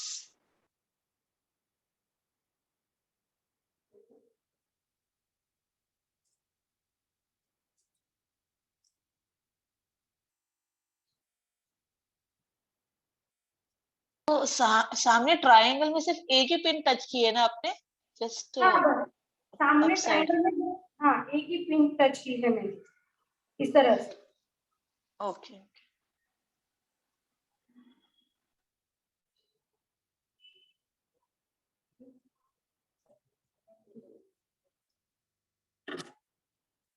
तो सामने ट्रायंगल में सिर्फ एक ही पिन टच की है ना आपने? जस्ट हाँ, बस सामने अप साइड। ट्रायंगल में हाँ एक ही पिन टच की है मैंने, इस तरह से। ओके।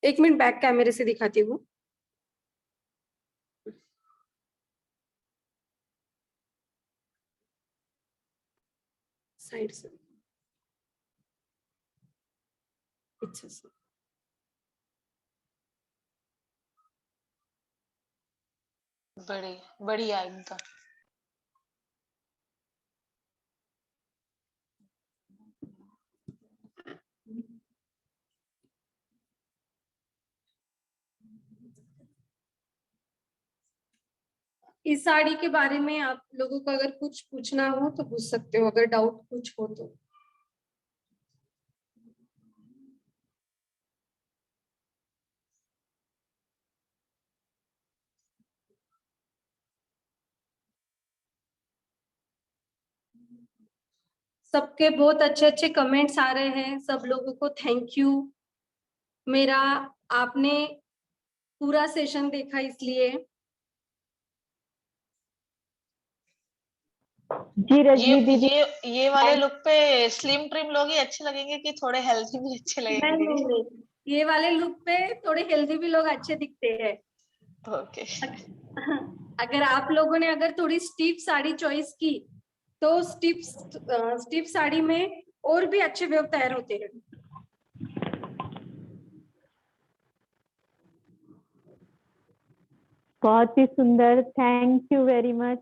एक मिनट बैक कैमरे से दिखाती हूँ। साइड से अच्छा से। बढ़िया बढ़िया एकदम। इस साड़ी के बारे में आप लोगों को अगर कुछ पूछना हो तो पूछ सकते हो, अगर डाउट कुछ हो तो। सबके बहुत अच्छे अच्छे कमेंट्स आ रहे हैं, सब लोगों को थैंक यू। मेरा आपने पूरा सेशन देखा इसलिए। जी रजनी दीदी, ये वाले लुक पे स्लिम ट्रिम लोग ही अच्छे लगेंगे कि थोड़े हेल्थी भी अच्छे लगेंगे नहीं दीदी? नहीं नहीं, ये वाले लुक पे थोड़े हेल्दी भी लोग अच्छे दिखते हैं। ओके। अगर आप लोगों ने अगर थोड़ी स्टीफ साड़ी चॉइस की तो स्टीफ साड़ी में और भी अच्छे वेव तैयार होते हैं। बहुत ही सुंदर, thank you very much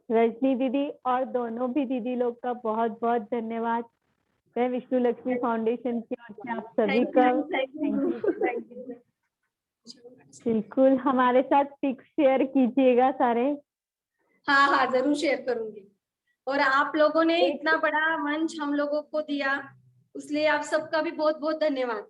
Rajni दीदी, और दोनों भी दीदी लोग का बहुत बहुत धन्यवाद। मैं विष्णु लक्ष्मी फाउंडेशन की ओर से आप सभी का थैंक यू। बिल्कुल हमारे साथ पिक शेयर कीजिएगा सारे। हाँ हाँ, जरूर शेयर करूंगी। और आप लोगों ने इतना बड़ा मंच हम लोगों को दिया, इसलिए आप सबका भी बहुत बहुत धन्यवाद।